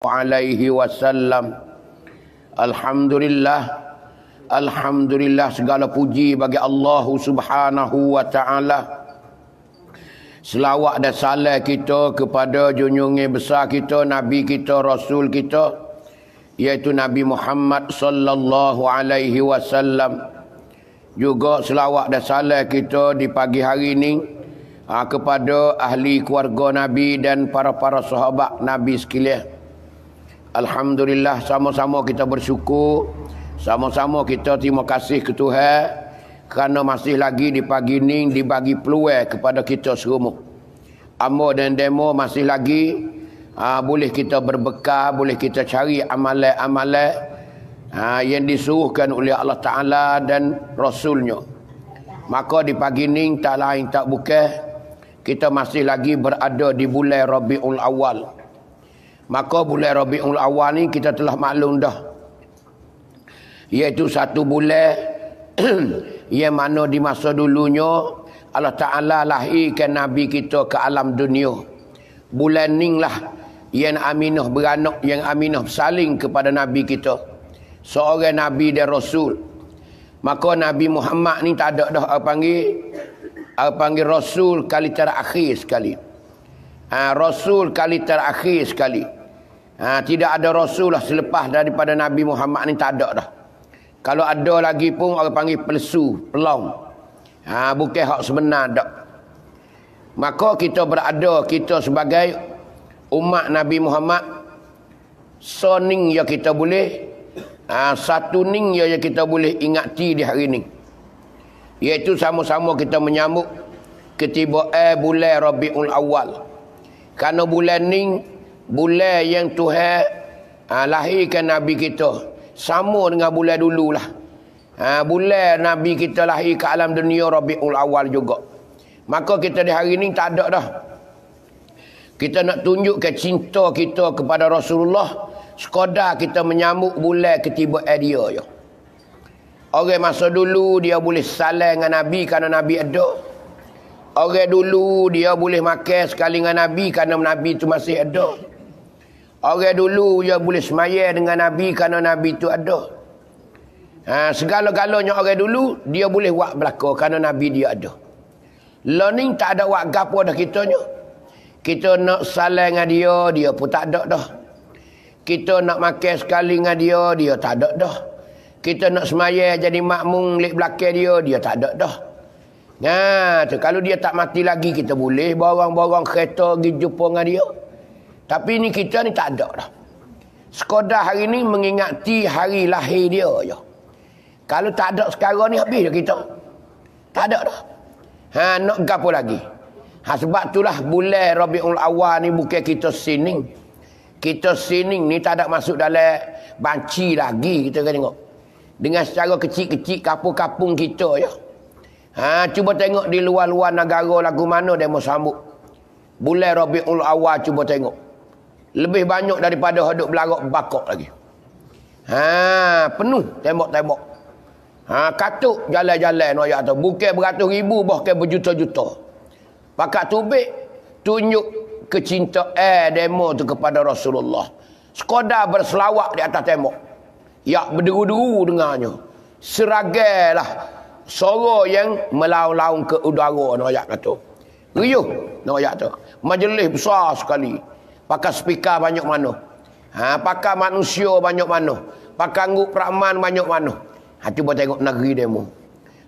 alaihi wasallam. Alhamdulillah, alhamdulillah, segala puji bagi Allah Subhanahu wa taala. Selawat dan salam kita kepada junjungan besar kita, Nabi kita, Rasul kita, iaitu Nabi Muhammad sallallahu alaihi wasallam. Juga selawat dan salam kita di pagi hari ini kepada ahli keluarga Nabi dan para sahabat Nabi sekalian. Alhamdulillah, sama-sama kita bersyukur, sama-sama kita terima kasih ke Tuhan kerana masih lagi di pagi ini dibagi peluang kepada kita semua. Amor dan demo masih lagi boleh kita berbekal, boleh kita cari amalan-amalan yang disuruhkan oleh Allah Ta'ala dan Rasulnya. Maka di pagi ini tak lain tak bukan kita masih lagi berada di bulan Rabiul Awal. Maka bulan Rabiul Awal ni kita telah maklum dah, iaitu satu bulan yang mana di masa dulunya Allah Ta'ala lahirkan Nabi kita ke alam dunia. Bulan ni lah yang Aminah beranak, yang Aminah bersalin kepada Nabi kita, seorang Nabi dan Rasul. Maka Nabi Muhammad ni tak ada dah panggil Rasul kali terakhir sekali. Rasul kali terakhir sekali. Tidak ada Rasul lah selepas daripada Nabi Muhammad ni, tak ada dah. Kalau ada lagi pun orang panggil pelsu, pelong. Bukan hak sebenar dak. Maka kita berada, kita sebagai umat Nabi Muhammad, soning ya kita boleh, satu ning ya kita boleh ingati di hari ni, iaitu sama-sama kita menyambut ketibaan bulan Rabiul Awal. Kerana bulan ni bulan yang Tuhan lahirkan Nabi kita, sama dengan bulan dululah. Bulan Nabi kita lahir ke alam dunia Rabiul Awal juga. Maka kita di hari ni tak ada dah. Kita nak tunjukkan cinta kita kepada Rasulullah, sekadar kita menyambut bulan ketibaan dia je. Orang masa dulu dia boleh salam dengan Nabi kerana Nabi ada. Orang dulu dia boleh makan sekali dengan Nabi kerana Nabi itu masih ada. Orang dulu dia boleh semaya dengan Nabi kerana Nabi itu ada. Segala-galanya orang dulu dia boleh buat belaka kerana Nabi dia ada. Learning tak ada buat gapo dah kitanya. Kita nak salam dengan dia, dia pun tak ada dah. Kita nak makan sekali dengan dia, dia tak ada dah. Kita nak semaya jadi makmum lek belakang dia tak ada dah. Kalau dia tak mati lagi, kita boleh borang-borang kereta pergi jumpa dengan dia. Tapi ni kita ni tak ada dah. Sekadar hari ni mengingati hari lahir dia je. Kalau tak ada sekarang ni, habis dah kita. Tak ada dah. Nak gapo lagi? Sebab itulah bulan Rabiul Awal ni bukan kita sining. Kita sining ni tak ada masuk dalam banci lagi, kita kan tengok. Dengan secara kecil-kecil kapung-kapung kita je. Cuba tengok di luar-luar negara lagu mana dia mau sambut bulan Rabiul Awal, cuba tengok. Lebih banyak daripada hidup belarak bakok lagi. Penuh tembok-tembok. Katuk jalan-jalan noyak tu. Bukan beratus ribu, bahkan berjuta-juta. Pakat tubik tunjuk kecintaan demo tu kepada Rasulullah. Sekadar berselawat di atas tembok. Ya, berderu-deru dengarnya. Seragailah suara yang melaung-laung ke udara noyak kata. Riuh noyak tu. Majlis besar sekali. Pakai speaker banyak mana. Pakai manusia banyak mana. Pakai angguk peraman banyak mana. Cuba tengok negeri demo.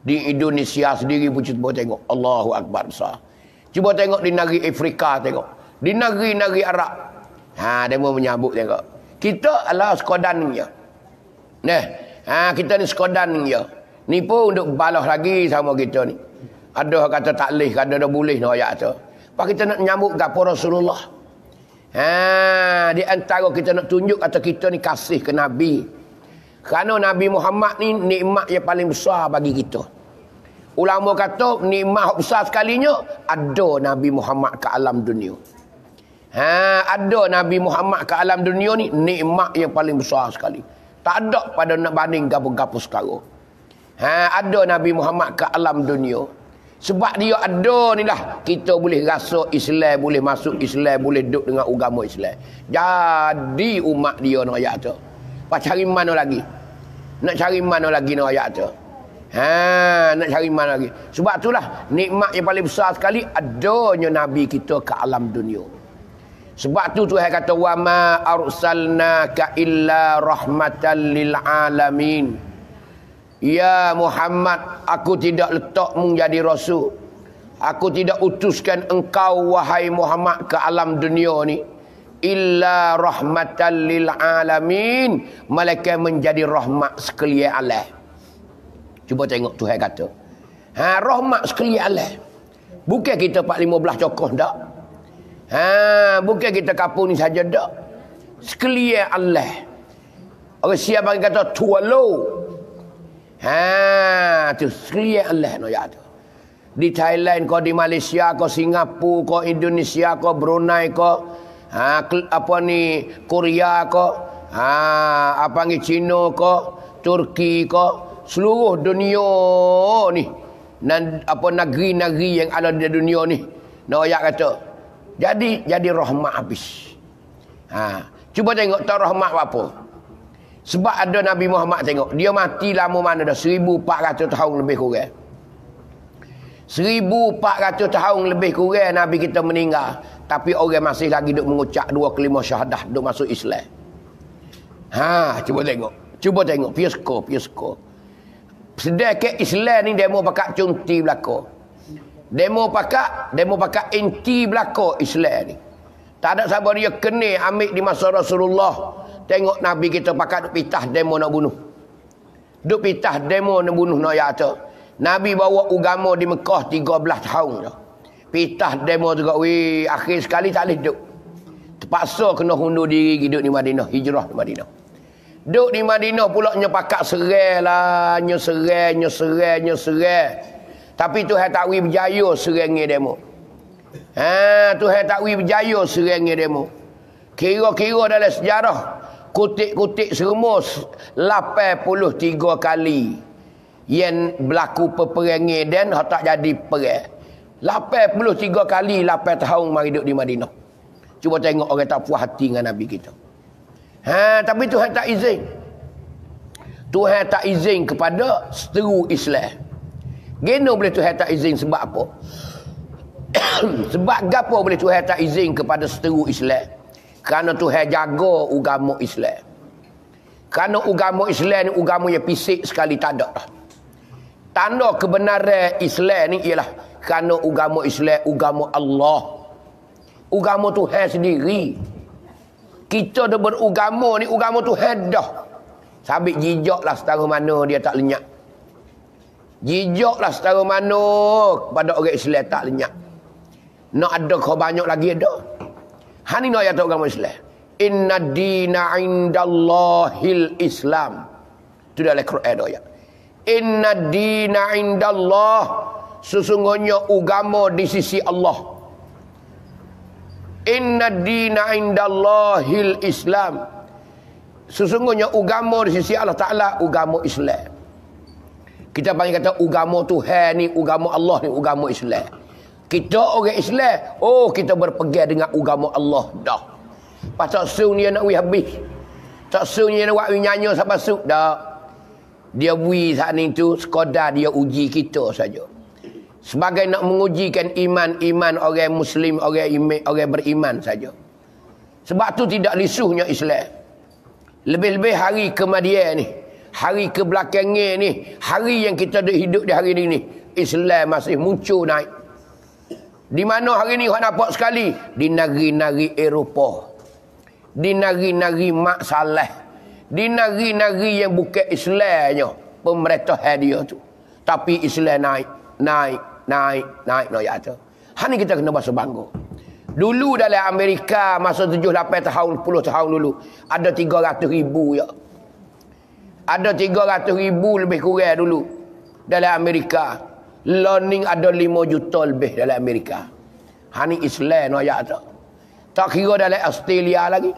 Di Indonesia sendiri pun cuba tengok. Allahu Akbar besar. Cuba tengok di negeri Afrika tengok. Di negeri-negeri Arab. Demo menyambut tengok. Kita adalah sekadar ni je. Kita ni sekadar ni je. Ni pun untuk balas lagi sama kita ni. Ada kata tak boleh, ada boleh no ayat tu. Pak kita nak menyambut gapo Rasulullah. Di antara kita nak tunjuk kata kita ni kasih ke Nabi. Kerana Nabi Muhammad ni nikmat yang paling besar bagi kita. Ulama kata nikmat besar sekalinya ada Nabi Muhammad ke alam dunia. Ada Nabi Muhammad ke alam dunia ni nikmat yang paling besar sekali. Tak ada pada nak banding gapo-gapo sekarang. Ada Nabi Muhammad ke alam dunia. Sebab dia ada ni lah, kita boleh rasa Islam, boleh masuk Islam, boleh duduk dengan agama Islam. Jadi umat dia nak ayat tu. Pak cari mana lagi? Nak cari mana lagi nak ayat tu? Nak cari mana lagi? Sebab itulah nikmat yang paling besar sekali adanya Nabi kita ke alam dunia. Sebab tu Tuhan kata wa ma arsalnaka illa rahmatan lil alamin. Ya Muhammad, aku tidak letakmu jadi rasul. Aku tidak utuskan engkau wahai Muhammad ke alam dunia ni illa rahmatan lil alamin, malaikat menjadi rahmat sekalian alam. Cuba tengok Tuhan kata. Rahmat sekalian alam. Bukan kita 4-15 cokoh dak. Bukan kita kapung ni saja dak. Sekalian alam. Orang siap bagi kata tualo. Tu sekalian Allah no ya tu. Di Thailand ko, di Malaysia ko, Singapura ko, Indonesia ko, Brunei ko, apa ni Korea ko, apa ni Cina ko, Turki ko, seluruh dunia ni dan apa negeri-negeri yang ada di dunia ni. No ya kata. Jadi rahmat habis. Cuba tengok tak rahmat apa. Sebab ada Nabi Muhammad, tengok dia mati lama mana dah, 1400 tahun lebih kurang. 1400 tahun lebih kurang Nabi kita meninggal, tapi orang masih lagi duk mengucap 2 kalimah syahadah, duk masuk Islam. Cuba tengok piusko. Sedekah Islam ni demo pakak cunti belaka. Demo pakak inti belaka Islam ni. Tak ada siapa dia kena ambil di masa Rasulullah. Tengok Nabi kita pakat duk pitah demo nak bunuh. Duk pitah demo nak bunuh nak ayat tu. Nabi bawa agama di Mekah 13 tahun dah. Pitah demo juga akhir sekali tak boleh duk. Terpaksa kena hundur diri duduk di Madinah, hijrah di Madinah. Duk di Madinah pula nyepakat serai lah, nyeserai. Tapi Tuhan tak wi berjaya serangnya demo. Tuhan tak wi berjaya serangnya demo. Kira-kira dalam sejarah kutik-kutik seremus 83 kali yang berlaku peperangan dan tak jadi perang. 83 kali 8 tahun mari duduk di Madinah. Cuba tengok orang tak puas hati dengan Nabi kita. Tapi Tuhan tak izin. Tuhan tak izin kepada seteru Islam. Geno boleh Tuhan tak izin sebab apa? Sebab gapo boleh Tuhan tak izin kepada seteru Islam? Kerana Tuhan jaga agama Islam. Kerana agama Islam ni agama yang pisik sekali tak ada dah. Tanda kebenaran Islam ni ialah kerana agama Islam agama Allah. Agama Tuhan sendiri. Kita dah beragama ni agama Tuhan dah. Sabit jijaklah setara mana dia tak lenyap. Jijaklah setara mana pada orang Islam tak lenyap. Nak ada kau banyak lagi ada. Hani no ayat agama Islam. Inna dina indallahil Islam. Itu dalam Quran ayat. Inna dina indallah, sesungguhnya agama di sisi Allah. Inna dina indallahil Islam, sesungguhnya agama di sisi Allah Ta'ala agama Islam. Kita panggil kata agama Tuhan ni, agama Allah ni, agama Islam. Kita orang Islam, kita berpegang dengan agama Allah dah. Pasal sung dia nak habis. Tak sung dia nak buat nyanyi sampai suk dah. Dia saat ni tu sekadar dia uji kita saja. Sebagai nak mengujikan iman orang Muslim, orang beriman saja. Sebab tu tidak lisuhnya Islam. Lebih-lebih hari kemudian ni, hari kebelakangnya ni, hari yang kita hidup di hari ini, Islam masih muncul naik. Di mana hari ni orang nampak sekali? Di negeri-negeri Eropah. Di negeri-negeri Mak Saleh. Di negeri-negeri yang bukan Islamnya pemerintahan dia tu. Tapi Islam naik no ya tu. Hani kita kena bahasa bangga. Dulu dalam Amerika masa 7-8 tahun 10 tahun dulu ada 300,000 ya. Ada 300,000 lebih kurang dulu dalam Amerika. Learning ada 5 juta lebih dalam Amerika. Hani Islam no ya tu. Tak kira dalam Australia lagi.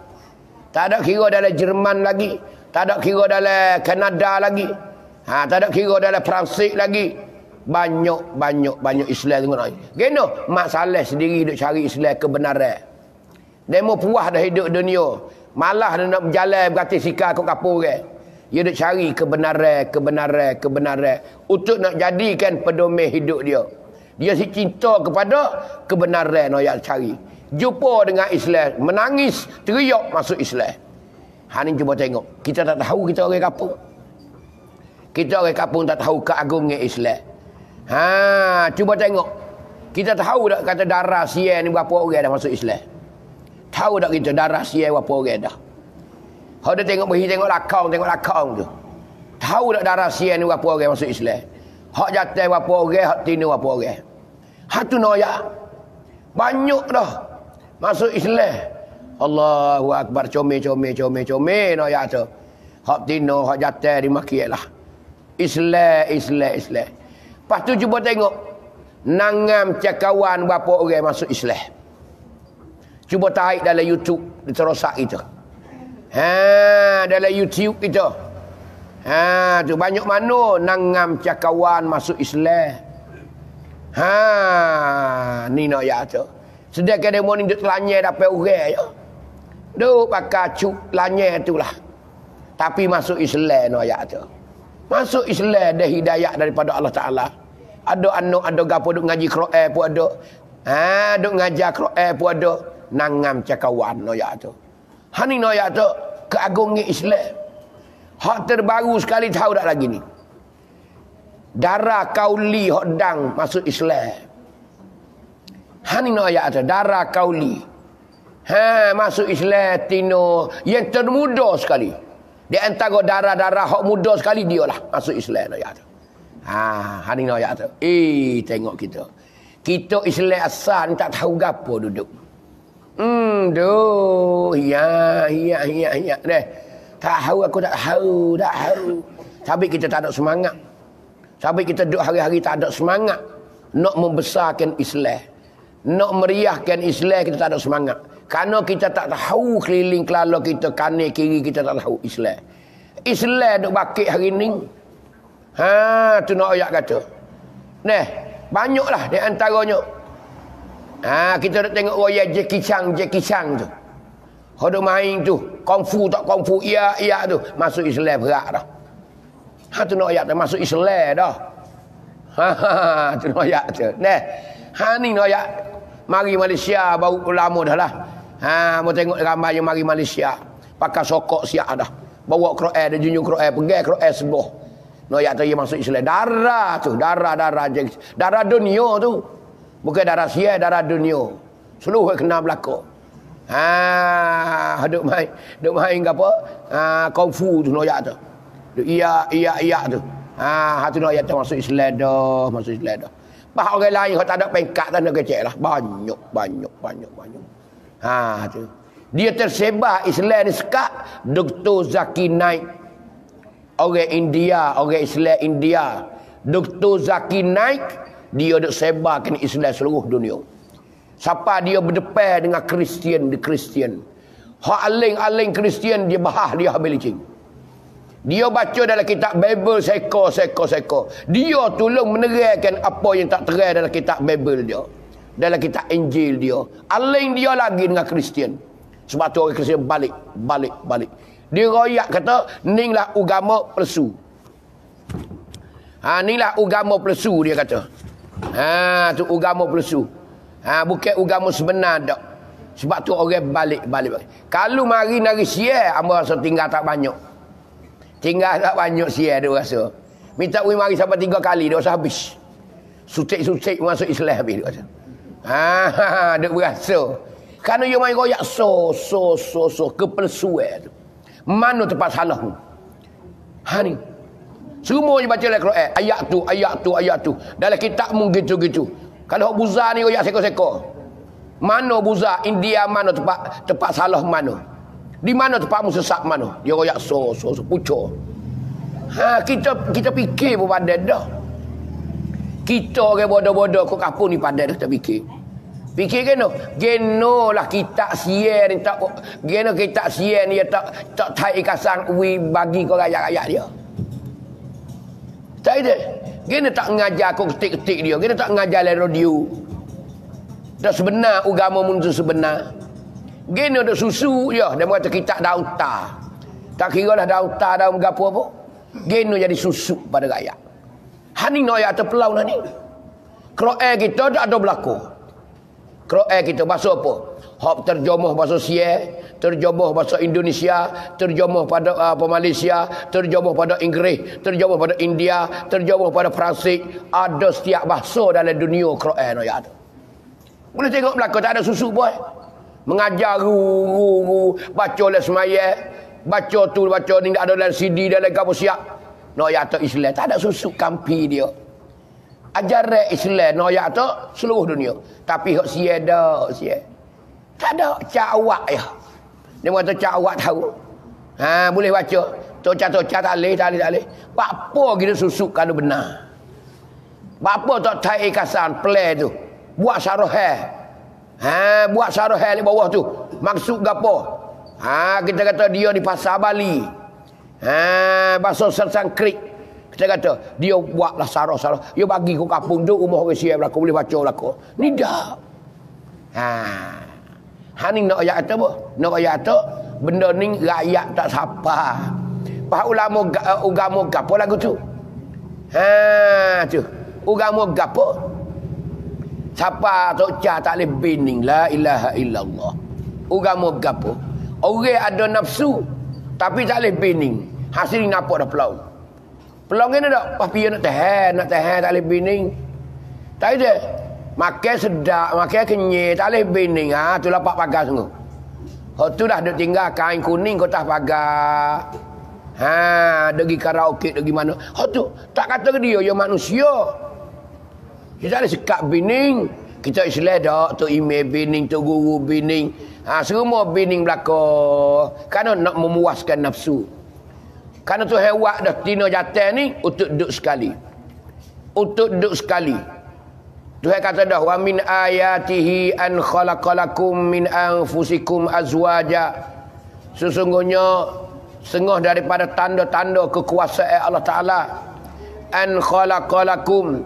Tak ada kira dalam Jerman lagi. Tak ada kira dalam Kanada lagi. Tak ada kira dalam Perancis lagi. Banyak Islam tengok. Geno masalah sendiri duk cari Islam kebenaran. Demo puas dah hidup dunia. Malah dia nak berjalan berkata sikar kat kapur orang. Dia duk cari kebenaran untuk nak jadikan pedoman hidup dia. Dia si cinta kepada kebenaran nak cari. Jumpa dengan Islam, menangis, teriak masuk Islam. Ha ni cuba tengok. Kita tak tahu kita orang kampung. Kita orang kampung tak tahu keagungan Islam. Ha, cuba tengok. Kita tahu tak kata darah sial ni berapa orang dah masuk Islam? Tahu tak kita darah sial berapa orang dah? Kalau dia tengok berhi tengok lakang tu. Tahu tak darah sial ni berapa orang masuk Islam? Hak jatuh berapa orang, hak tino berapa orang. Hak tu noyak. Banyak dah masuk Islam. Allahu akbar, comel noyak tu. Hak tino, hak jatuh dimakilah. Islam. Lepas tu cuba tengok nangam cakawan berapa orang masuk Islam. Cuba tarik dalam YouTube terosak itu. Dalam YouTube itu. Tu banyak mana nangam cakawan masuk Islam. Ni nak ya tu. Sedangkan demo ni duk telanyai dapat orang je. Duk pakai cuk lanyai tu lah. Tapi masuk Islam nak ya tu. Masuk Islam dah hidayah daripada Allah Ta'ala. Ada anak, ada gapo duk ngaji Quran pun ada. Duk ngajar Quran pun ada. Nangam cakawan noyak tu. Hani noyak tu keagungan Islam. Hak terbaru sekali tahu tak lagi ni. Darah kauli hak dang masuk Islam. Hani noyak tu darah kauli. Masuk Islam tino yang termuda sekali. Di antara darah-darah hak muda sekali dia lah masuk Islam noyak tu. Hani noyak tu. Tengok kita. Kita Islam asal ni tak tahu gapo duduk. Ya. Deh. Tahu aku tak tahu. Tapi kita tak ada semangat. Tapi kita duduk hari-hari tak ada semangat nak membesarkan Islam. Nak meriahkan Islam kita tak ada semangat. Kerana kita tak tahu keliling kelala kita, kanan kiri kita tak tahu Islam. Islam duk bakit hari ni. Tu nak ayat kata. Banyaklah di antaranya. Kita duk tengok royal Jackie Chan tu. Hodok main tu, kungfu tak kungfu, iya tu, masuk Islam berat dah. Tu nak ayat tu masuk Islam dah. Tu nak ayat tu. Ni nak ayat. Mari Malaysia baru lama dah lah. Mau tengok ramai yang mari Malaysia. Pakai sokok siap dah. Bawa Quran, dia junjung Quran, pegang Quran sebuah. Noyak tu dia masuk Islam. Darah tu, darah dunia tu. Bukan darah sial, darah dunia. Seluruh kena berlaku. Duk main ke apa? Kungfu tu noyak tu. Duk iya tu. Tu noyak tu masuk Islam dah, Bah orang lain kalau tak ada pengkat tanda kecil lah. Banyak. Tu. Dia tersebar Islam ni sekat. Dr. Zakir Naik. Orang India, orang Islam India. Dr. Zakir Naik. Dia duk sebarkan Islam seluruh dunia. Siapa dia berdepan dengan Kristian, Hak aling-aling Kristian dia bahas dia habis licin. Dia baca dalam kitab Bible seko. Dia tolong menerangkan apa yang tak terang dalam kitab Bible dia. Dalam kitab Injil dia. Aling dia lagi dengan Kristian. Sebab tu orang Kristian balik. Dia royak kata, inilah agama palsu. Inilah agama palsu dia kata. Tu agama palsu. Bukan agama sebenar tak. Sebab tu orang balik. Kalau mari nari sial, amba rasa tinggal tak banyak. Tinggal tak banyak sial dia rasa. Minta mari sampai 3 kali dia rasa habis. Sutik masuk Islam habis dia rasa. Dia berasa. Kerana dia main royak so kepelsuan tu. Mana tempat salah tu? Ni. Semua dia baca dalam Quran. Ayat tu. Dalam kitabmu gitu. Kalau buza ni royak seko. Mana buza? India mana tempat salah mana? Di mana tempatmu sesat mana? Dia royak so pucuk. Kita fikir pun padan dah. Kita orang bodoh-bodoh kau kapur ni padan dah tak fikir. Fikir geno lah kita sian ni tak geno kita sian dia tak tai kasang bagi kau rakyat dia. Tak ada. Gini tak ngajar aku ketik-ketik dia. Gini tak ngajar le radio. Dah sebenar agama mun tu sebenar. Gini ada susu je. Dia kata kitab daun ta. Tak kira lah daun ta daun gapo apa. Gini jadi susu pada rakyat. Hani no ya terpelau ni. Quran kita tak ada berlaku. Quran kita bahasa apa? Hak terjemah bahasa Sia, terjemah bahasa Indonesia, terjemah pada Malaysia, terjemah pada Inggeris, terjemah pada India, terjemah pada Perancis. Ada setiap bahasa dalam dunia Quran no ya ada. Boleh tengok belakang tak ada susu boy. Mengajar guru baca le semaya, baca tu baca ni tak ada dalam CD dalam gapo siap. No ya tu Islam tak ada susu kampi dia. Ajaran Islam no ya tu seluruh dunia. Tapi hak sia dah sia. Tak ada cak awak ya. Dia kata cak awak tahu. Ha boleh baca. Tocah-tocah tak leh. Apa gitu susu kalau benar. Apa tak tai kasan play tu. Buat syarah. Ha buat syarah di bawah tu. Maksud gapo? Ha kita kata dia di pasar Bali. Ha bahasa Sanskrit. Kita kata dia buatlah syarah. Dia bagi ke kampung tu rumah orang Sia belaka boleh baca belaka. Ni dah. Ha ni nak ayat kata apa? Nak ayat kata benda ni rakyat tak siapa. Pak ulama agama gapo lagu tu? Ha tu. Agama gapo? Siapa tocah tak boleh bining la ilaha illallah. Agama gapo? Orang ada nafsu tapi tak boleh bining. Hasil ni nampak dah pelau. Pelau ni tak? Tapi nak tahan tak boleh bining. Tak ada. Makan sedap, makan kenyit, tak boleh bining. Ha, tu lapak pagar sungguh. Hak tu dah duk tinggal kain kuning kau tak pagar. Ha, pergi karaoke, pergi mana. Hak tu tak kata ke dia, dia manusia. Kita ada sekat bining. Kita Islam dak, tu imam bining, tu guru bining. Ha, semua bining belaka. Kerana nak memuaskan nafsu. Kerana tu hewak dah tina jatuh ni untuk duduk sekali. Untuk duduk sekali. Tuhan kata dah wa min ayatihi an khalaqalakum min anfusikum azwaja. Sesungguhnya setengah daripada tanda-tanda kekuasaan Allah Taala an khalaqalakum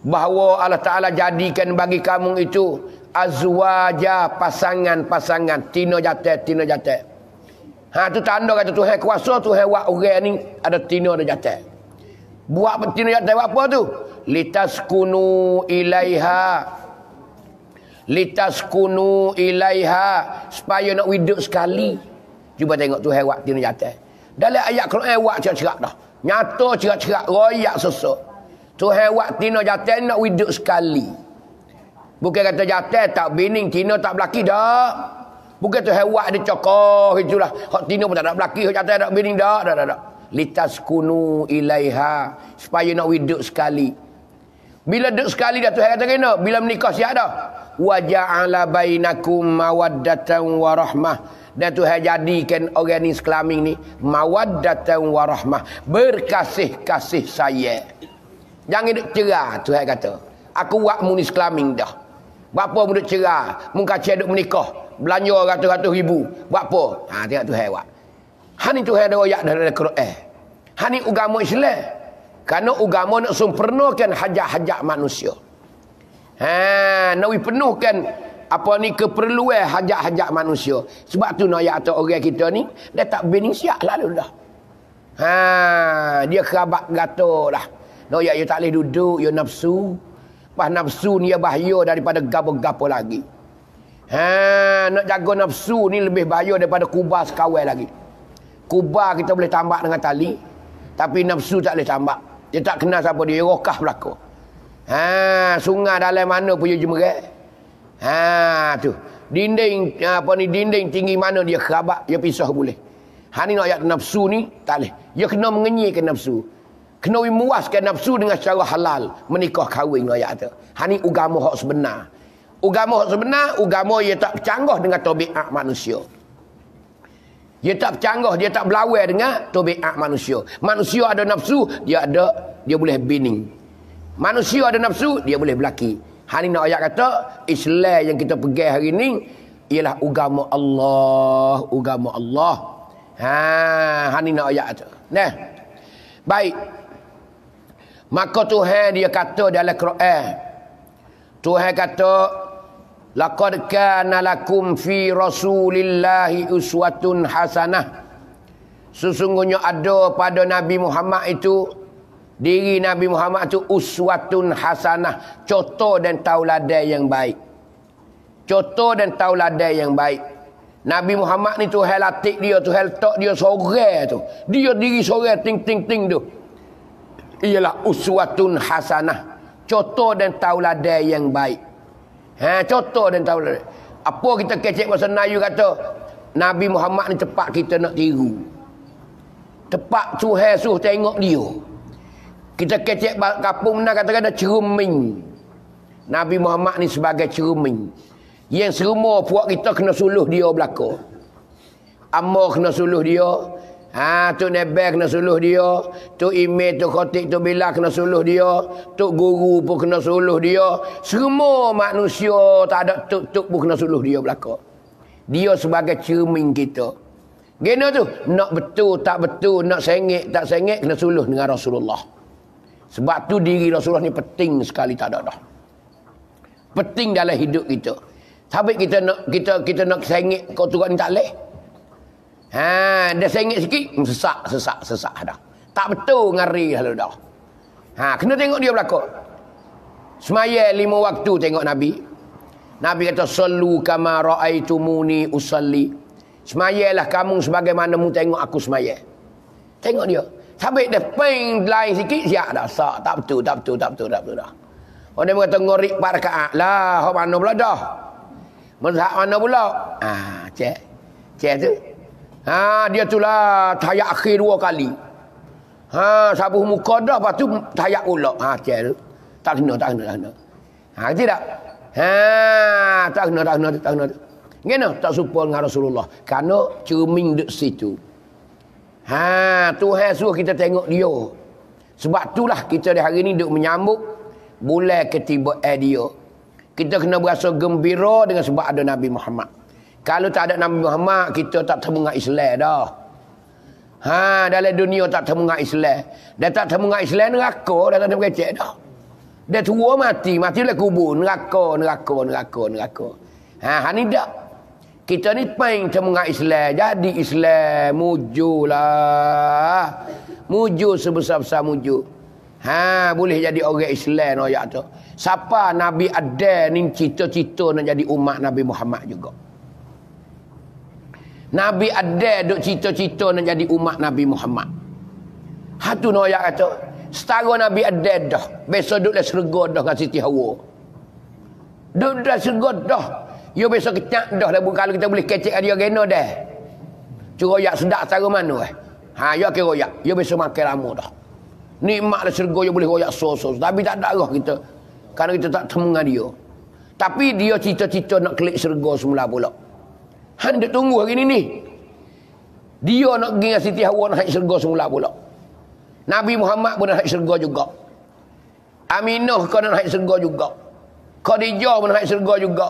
bahawa Allah Taala jadikan bagi kamu itu azwaja pasangan-pasangan tina jatuh. Ha tu tanda kata Tuhan kuasa Tuhan buat orang ni ada tina ada jatuh. Buat tina jatuh apa tu? Litaskunu ilaiha supaya nak hidup sekali. Cuba tengok Tuhan buat tina jatuh. Dalam ayat Quran buat cerak-cerak dah. Nyata cerak-cerak royak sesak. Tuhan buat tina jatuh nak hidup sekali. Bukan kata jatuh tak bining tina tak berlaki dah. Bukan tu hewak dia cokoh itulah. Hak tina pun tak nak berlaki, hak jatuh tak bining dak. Litaskunu ilaiha supaya nak hidup sekali. Bila duduk sekali dah Tuhan kata kena, bila menikah siap dah. Wa ja'ala bainakum mawaddatan wa rahmah. Dan Tuhan jadikan orang ni sekelamin ni mawaddatan wa rahmah, berkasih-kasih sayang. Jangan duk cerah Tuhan kata. Aku buat mu ni sekelamin dah. Berapa mu duk cerah, mu kacau duk menikah. Belanja ratus-ratus ribu. Buat apa? Ha, tengok Tuhan buat. Hani Tuhan ada ayat dalam Quran. Hani agama Islam. Kerana agama nak sempurnakan hajat-hajat manusia. Ha, nak penuhkan apa ni keperluan hajat-hajat manusia. Sebab tu nak ayat orang kita ni dia tak bining siap lalu dah. Ha, dia kerabat gato dah. Nak ayat dia tak boleh duduk, dia nafsu. Pas nafsu ni dia bahaya daripada gapo-gapo lagi. Ha, nak jaga nafsu ni lebih bahaya daripada kubah sekawai lagi. Kubah kita boleh tambak dengan tali, tapi nafsu tak boleh tambak. Dia tak kenal siapa dia, rokah belaka. Ha, sungai dalam mana punya jemerat. Ha, tu. Dinding apa ni dinding tinggi mana dia kerabat, dia pisah boleh. Ha ni nak ayat nafsu ni tak boleh. Dia kena mengenyihkan nafsu. Kena memuaskan nafsu dengan cara halal, menikah kahwin ayat tu. Ha ni agama hak sebenar. Agama sebenar, agama ia tak bercanggah dengan tabiat manusia. Dia tak bercanggah, dia tak berlawan dengan tabiat manusia. Manusia ada nafsu, dia boleh bining. Manusia ada nafsu, dia boleh berlaki. Hari nak ayat kata, Islam yang kita pegang hari ni ialah agama Allah, agama Allah. Ha, hari nak ayat kata. Nah. Baik. Maka Tuhan dia kata dalam Quran. Tuhan kata, laqad kana lakum fi Rasulillahi uswatun hasanah. Sesungguhnya ada pada Nabi Muhammad itu, diri Nabi Muhammad itu uswatun hasanah, contoh dan tauladan yang baik. Contoh dan tauladan yang baik. Nabi Muhammad ni Tuhan latih dia, Tuhan letak dia seorang tu. Dia diri seorang ting tu. Ialah uswatun hasanah, contoh dan tauladan yang baik. Contoh dan tauladan. Apa kita kecek bahasa Melayu kata, Nabi Muhammad ni tepat kita nak tiru. Tepat Tuhan suruh tengok dia. Kita kecek kampung mana kata-kata cermin. Nabi Muhammad ni sebagai cermin. Yang semua puak kita kena suluh dia belaka. Ammar kena suluh dia. Tok Nebel kena suluh dia. Tok Imam, Tok Khatib, Tok Bilal kena suluh dia. Tok Guru pun kena suluh dia. Semua manusia tak ada tok pun kena suluh dia belaka. Dia sebagai cermin kita. Gena tu, nak betul tak betul, nak sengit tak sengit, kena suluh dengan Rasulullah. Sebab tu diri Rasulullah ni penting sekali, tak ada dah. Penting dalam hidup kita. Tapi kita nak sengit kau tu ni tak leh. Dia sengit sikit, sesak dah. Tak betul ngari dah. Kena tengok dia belaka. Semaya 5 waktu tengok Nabi. Nabi kata, sallu kama ra'aitumuni usalli. Semayalah kamu sebagaimana mu tengok aku semaya. Tengok dia. Sampai dia peng lain sikit, siap dah. Tak betul dah. Orang dia kata ngorik 4 rakaat. Lah, hok mana pula dah? Mazhab mana pula? Cek tu. Dia tu lah tayak akhir 2 kali. Sabuh muka dah, lepas tu tayak pula. Cek tu. Tak kena. Ngerti tak? Tak kena. Gimana? Tak serupa dengan Rasulullah. Kerana cermin duduk situ. Tuhan suruh kita tengok dia. Sebab itulah kita di hari ni duduk menyambut bulan ketibaan dia. Kita kena berasa gembira dengan sebab ada Nabi Muhammad. Kalau tak ada Nabi Muhammad, kita tak temu dengan Islam dah. Dalam dunia tak temu dengan Islam. Dia tak temu dengan Islam, neraka dah tak ada berkecek dah. Dia tua mati lah kubur, neraka. Ni tak. Kita ni pengen temu dengan Islam. Jadi Islam, mujulah. Mujur sebesar-besar mujur. Boleh jadi orang Islam ayat tu. Siapa Nabi ada ni cita-cita nak jadi umat Nabi Muhammad juga. Nabi ada duk cita-cita nak jadi umat Nabi Muhammad. Tu ayat kata, setara Nabi ada dah. Besok duk dalam syurga dah dengan Siti Hawa. Duk dalam syurga dah. Yo besok kecak dah lah, kalau kita boleh kecek dia geno dah. Curoyak sedap cara mana yo ke royak. Yo besok makan lama dah. Nikmat lah syurga yo boleh royak so-so. Tapi tak ada arah kita. Kerana kita tak temu dengan dia. Tapi dia cita-cita nak klik syurga semula pula. Dia tunggu hari ni. Dia nak pergi dengan Siti Hawa nak naik syurga semula pula. Nabi Muhammad pun nak naik syurga juga. Aminah kau nak naik syurga juga. Khadijah pun nak naik syurga juga.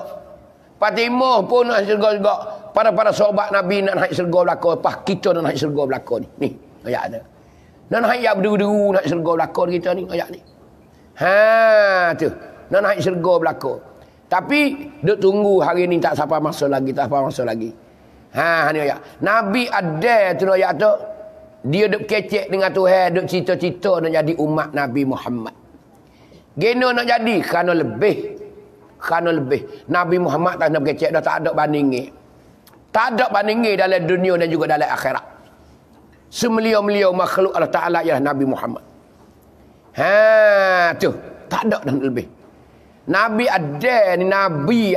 Fatimah pun nak syurga juga. Para sahabat Nabi nak naik syurga belaka. Lepas kita nak naik syurga belaka ni. Ni ayat ada. Nak naik yang berderu-deru nak syurga belaka kita ni ayat ni. Tu. Nak naik syurga belaka. Tapi duk tunggu hari ni tak sampai masa lagi. Ni ayat. Nabi ada tu ayat tu. Dia duk kecek dengan Tuhan, duk cita-cita nak jadi umat Nabi Muhammad. Geno nak jadi kerana lebih. Nabi Muhammad tak nak kecek dah, tak ada bandingnya. Tak ada bandingnya dalam dunia dan juga dalam akhirat. Semelia-melia makhluk Allah Ta'ala ialah Nabi Muhammad. Tu. Tak ada dah lebih. Nabi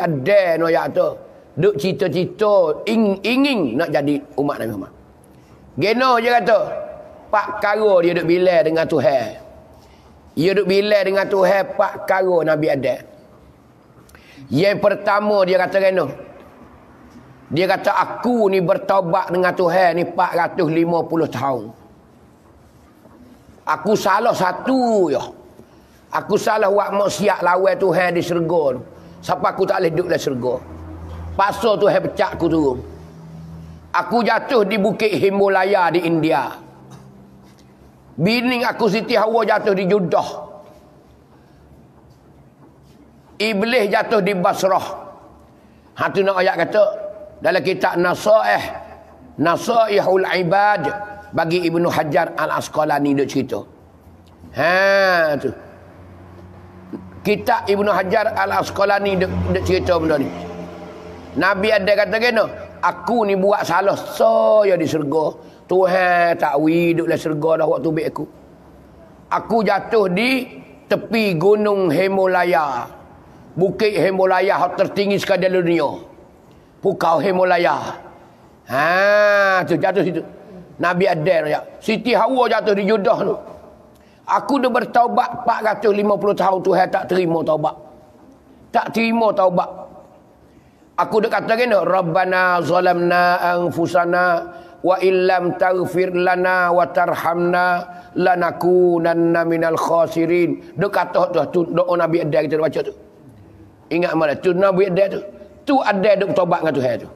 ada no ya tu. Duk cita-cita ingin nak jadi umat Nabi Muhammad. Geno je kata. Pak karo dia duk bilai dengan Tuhan. Dia duk bilai dengan Tuhan pak karo Nabi ada. Yang pertama dia kata geno. Dia kata aku ni bertaubat dengan Tuhan ni 450 tahun. Aku salah satu je. Aku salah buat maksiat lawan Tuhan di syurga. Sampai aku tak boleh duduk dalam syurga. Pasal Tuhan pecah aku turun. Aku jatuh di Bukit Himalaya di India. Bini aku Siti Hawa jatuh di Judah. Iblis jatuh di Basrah. Hatu nak ayat kata dalam kitab Nasaihul Ibad bagi Ibnu Hajar Al-Asqalani duk cerita. Ha tu. Kitab Ibnu Hajar Al-Asqalani duk cerita benda ni. Nabi ada kata kena, aku ni buat salah saya di syurga. Tuhan tak widuk dalam syurga dah waktu baik aku. Aku jatuh di tepi gunung Himalaya. Bukit Himalaya yang tertinggi sekali dalam dunia. Pukau Himalaya. Ha, tu jatuh situ. Nabi Adam ya. Siti Hawa jatuh di Judah tu. Aku dah bertaubat 450 tahun Tuhan tak terima taubat. Tak terima taubat. Aku dah kata gini, Rabbana zalamna anfusana wa illam taghfir lana wa tarhamna lanakunanna minal khasirin. Dia kata tu doa Nabi Adam kita baca tu. Ingat malah tu Nabi Adam tu. Tu ada duk taubat dengan Tuhan tu.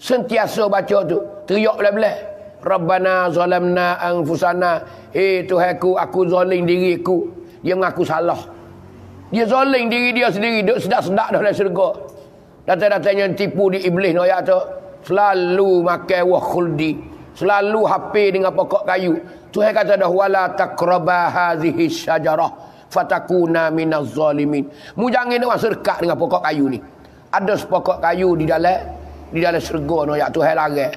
Sentiasa baca tu, teriak belah-belah. Rabbana zalamna anfusana. Tuhanku, aku zalim diri aku. Dia mengaku salah. Dia zalim diri dia sendiri, duk sedak-sedak dah dalam syurga. Datang-datangnya tipu di iblis no ayat tu. Selalu makan wah khuldi. Selalu HP dengan pokok kayu. Tuhan kata dah wala taqraba hazihi syajarah fatakuna minaz zalimin. Mu jangan masuk dekat dengan pokok kayu ni. Ada sepokok kayu di dalam syurga no ayat Tuhan larang.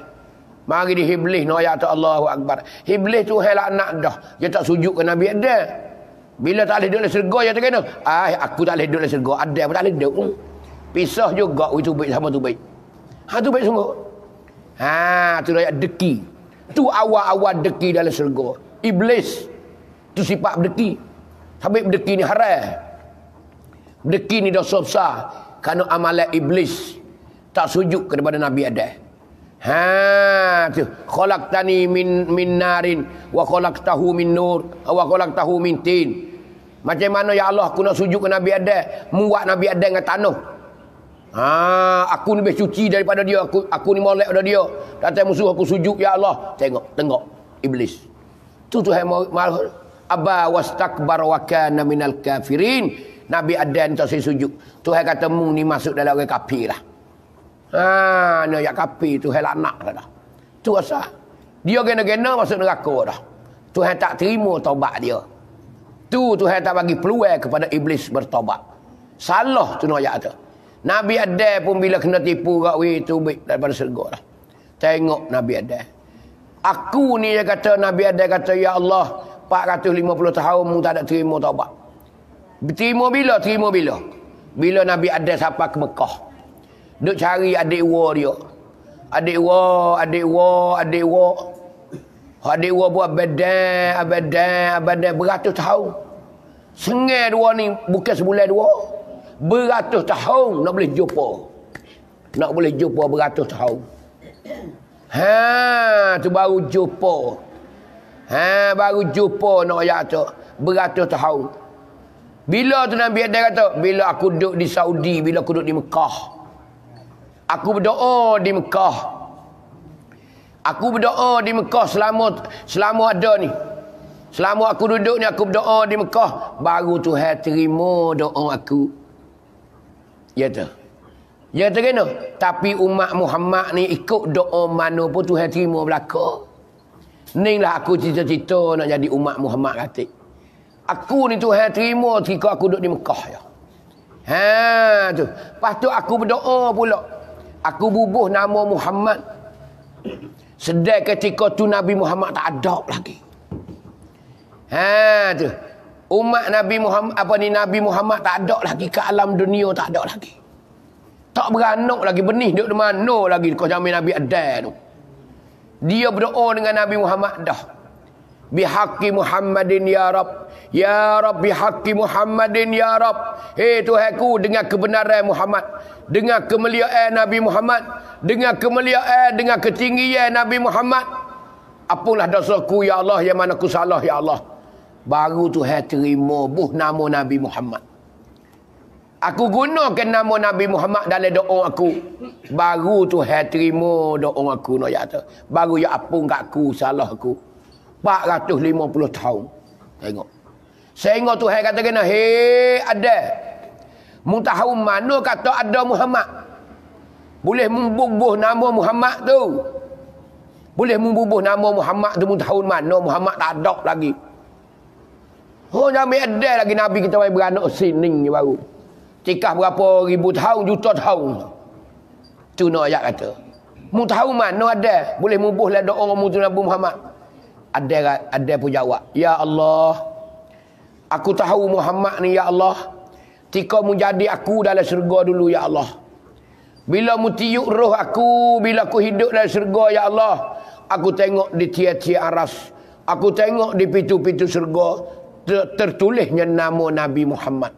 Mari di iblis no ayat Allahu akbar. Iblis Tuhan laknat dah. Dia tak sujud ke Nabi Adam. Bila tak boleh duduk dalam syurga dia kata, aku tak boleh duduk dalam syurga. Adam pun tak boleh duduk. Pisah juga itu baik sama tu baik. Ha tu baik sungguh. Ha tu ayat deki. Tu awal-awal deki dalam syurga. Iblis tu sifat berdeki. Habis berdeki ni haram. Berdeki ni dosa besar kerana amalan iblis tak sujud kepada Nabi Adam. Ha tu khalaqtani min narin wa khalaqtahu min nur wa khalaqtahu min tin. Macam mana ya Allah aku nak sujud ke Nabi Adam, muat Nabi Adam dengan tanah. Ha aku ni lebih suci daripada dia, aku ni molek daripada dia. Datang musuh aku sujud ya Allah. Tengok iblis. Tu Tuhan mal aba wastakbar wa kana minal kafirin. Nabi Adam tak sujud. Tuhan kata mu ni masuk dalam orang kafir lah. Ha ni ayat kafir Tuhan laknat dah. Tu asal. Dia gena-gena masuk neraka dah. Tuhan tak terima taubat dia. Tu Tuhan tak bagi peluang kepada iblis bertaubat. Salah tu ayat tu. Nabi Adam pun bila kena tipu kat tu baik daripada syurga dah. Tengok Nabi Adam. Aku ni dia kata Nabi Adam kata ya Allah 450 tahun mu tak ada terima taubat. Terima bila? Terima bila? Bila Nabi Adam sampai ke Mekah. Duk cari adik wa dia. Adik wa buat abadan beratus tahun. Sengai dua ni bukan sebulan dua. Beratus tahun nak boleh jumpa. Nak boleh jumpa beratus tahun. Ha tu baru jumpa. Ha baru jumpa nak ayat tu beratus tahun. Bila tu Nabi Adam kata, bila aku duduk di Saudi, bila aku duduk di Mekah. Aku berdoa di Mekah. Aku berdoa di Mekah selama ada ni. Selama aku duduk ni aku berdoa di Mekah, baru Tuhan terima doa aku. Ya tu. Ya tu kena. Tapi umat Muhammad ni ikut doa mana pun Tuhan terima belaka. Ni lah aku cita-cita nak jadi umat Muhammad kata. Aku ni Tuhan terima ketika aku duduk di Mekah ya. Ha tu. Lepas tu aku berdoa pula. Aku bubuh nama Muhammad. Sedang ketika tu Nabi Muhammad tak ada lagi. Ha tu. Umat Nabi Muhammad Nabi Muhammad tak ada lagi ke alam dunia, tak ada lagi. Tak beranak lagi, benih duduk di mana lagi kau zaman Nabi Adam tu. Dia berdoa dengan Nabi Muhammad dah. Bihaqqi Muhammadin ya Rabb. Ya Rabb bihaqqi Muhammadin ya Rabb. Hei Tuhanku, dengan kebenaran Muhammad, dengan kemuliaan Nabi Muhammad, dengan kemuliaan, dengan ketinggian Nabi Muhammad, apalah dosaku ya Allah yang mana ku salah ya Allah. Baru Tuhan terima buh nama Nabi Muhammad. Aku gunakan nama Nabi Muhammad dalam doa aku. Baru Tuhan terima doa aku no ya tu. Baru ya apung kat aku salah aku. 450 tahun. Tengok. Sehingga Tuhan kata kena, hei ada. Mu tahu mana kata ada Muhammad. Boleh membubuh nama Muhammad tu. Boleh membubuh nama Muhammad tu, mu tahu mana Muhammad tak ada lagi. Oh, jangan ada lagi Nabi kita mai beranak sini baru. Cikah berapa ribu tahun, juta tahun. Tu nak ayat kata. Mu tahu mana ada. Boleh membubuh lah doa mu tu Nabi Muhammad. Ada pun jawab. Ya Allah. Aku tahu Muhammad ni ya Allah. Tika mu jadi aku dalam syurga dulu ya Allah. Bila mu tiup roh aku, bila aku hidup dalam syurga ya Allah. Aku tengok di tiap-tiap aras. Aku tengok di pintu-pintu syurga. Tertulisnya nama Nabi Muhammad.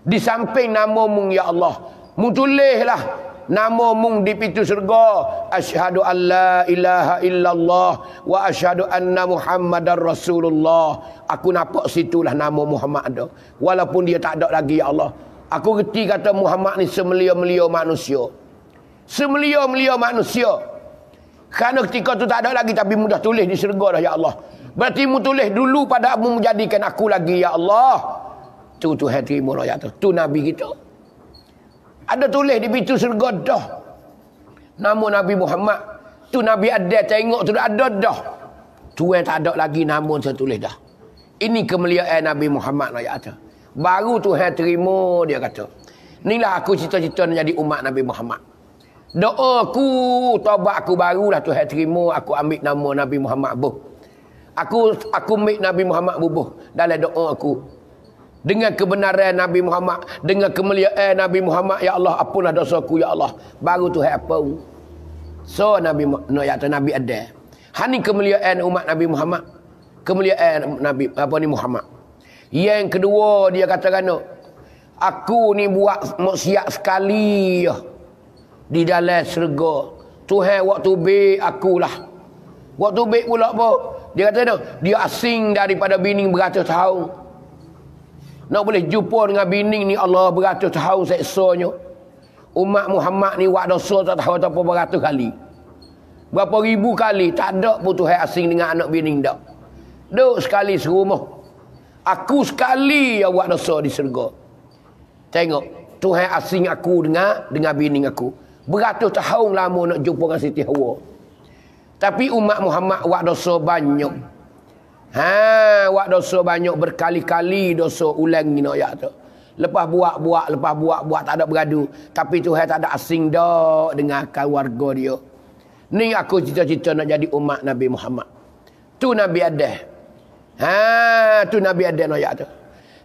Di samping nama mung ya Allah. Mu tulislah nama mung di pintu syurga. Asyhadu an la ilaha illallah wa asyhadu anna Muhammadar Rasulullah. Aku nampak situlah nama Muhammad ada. Walaupun dia tak ada lagi ya Allah. Aku reti kata Muhammad ni semelia-melia manusia. Semelia-melia manusia. Kerana ketika tu tak ada lagi, tapi mu dah tulis di syurga dah ya Allah. Berarti mu tulis dulu pada mu menjadikan aku lagi ya Allah. Tu Tuhan terima ayat tu. Tu Nabi kita. Ada tulis di pintu syurga dah. Nama Nabi Muhammad. Tu Nabi ada tengok tu ada dah. Tuhan tak ada lagi nama saya tulis dah. Ini kemuliaan Nabi Muhammad ayat tu. Baru Tuhan terima dia kata. Inilah aku cita-cita nak jadi umat Nabi Muhammad. Doa aku, taubat aku barulah Tuhan terima. Aku ambil nama Nabi Muhammad buh. Aku ambil Nabi Muhammad bubuh dalam doa aku. Dengan kebenaran Nabi Muhammad, dengan kemuliaan Nabi Muhammad, ya Allah, apalah dosaku ya Allah. Baru Tuhan apa? So Nabi Nabi ada. Hani kemuliaan umat Nabi Muhammad. Kemuliaan Nabi Muhammad. Yang kedua dia katakan, aku ni buat maksiat sekali di dalam syurga. Tuhan waktu baik akulah. Waktu baik pula apa? Dia kata dia asing daripada bini beratus tahun. Nak boleh jumpa dengan bini ni Allah beratus tahun seksanya. Umat Muhammad ni buat dosa tak tahu apa beratus kali. Berapa ribu kali tak ada pun Tuhan asing dengan anak bini tak. Duk sekali serumah. Aku sekali yang buat dosa di syurga. Tengok, Tuhan asing aku dengan bini aku. Beratus tahun lama nak jumpa dengan Siti Hawa. Tapi umat Muhammad buat dosa banyak. Buat dosa banyak berkali-kali dosa ulang ni ayat tu. Lepas buat tak ada beradu. Tapi Tuhan tak ada asing dah dengan keluarga dia. Ni aku cita-cita nak jadi umat Nabi Muhammad. Tu Nabi ada. Tu Nabi ada ayat tu.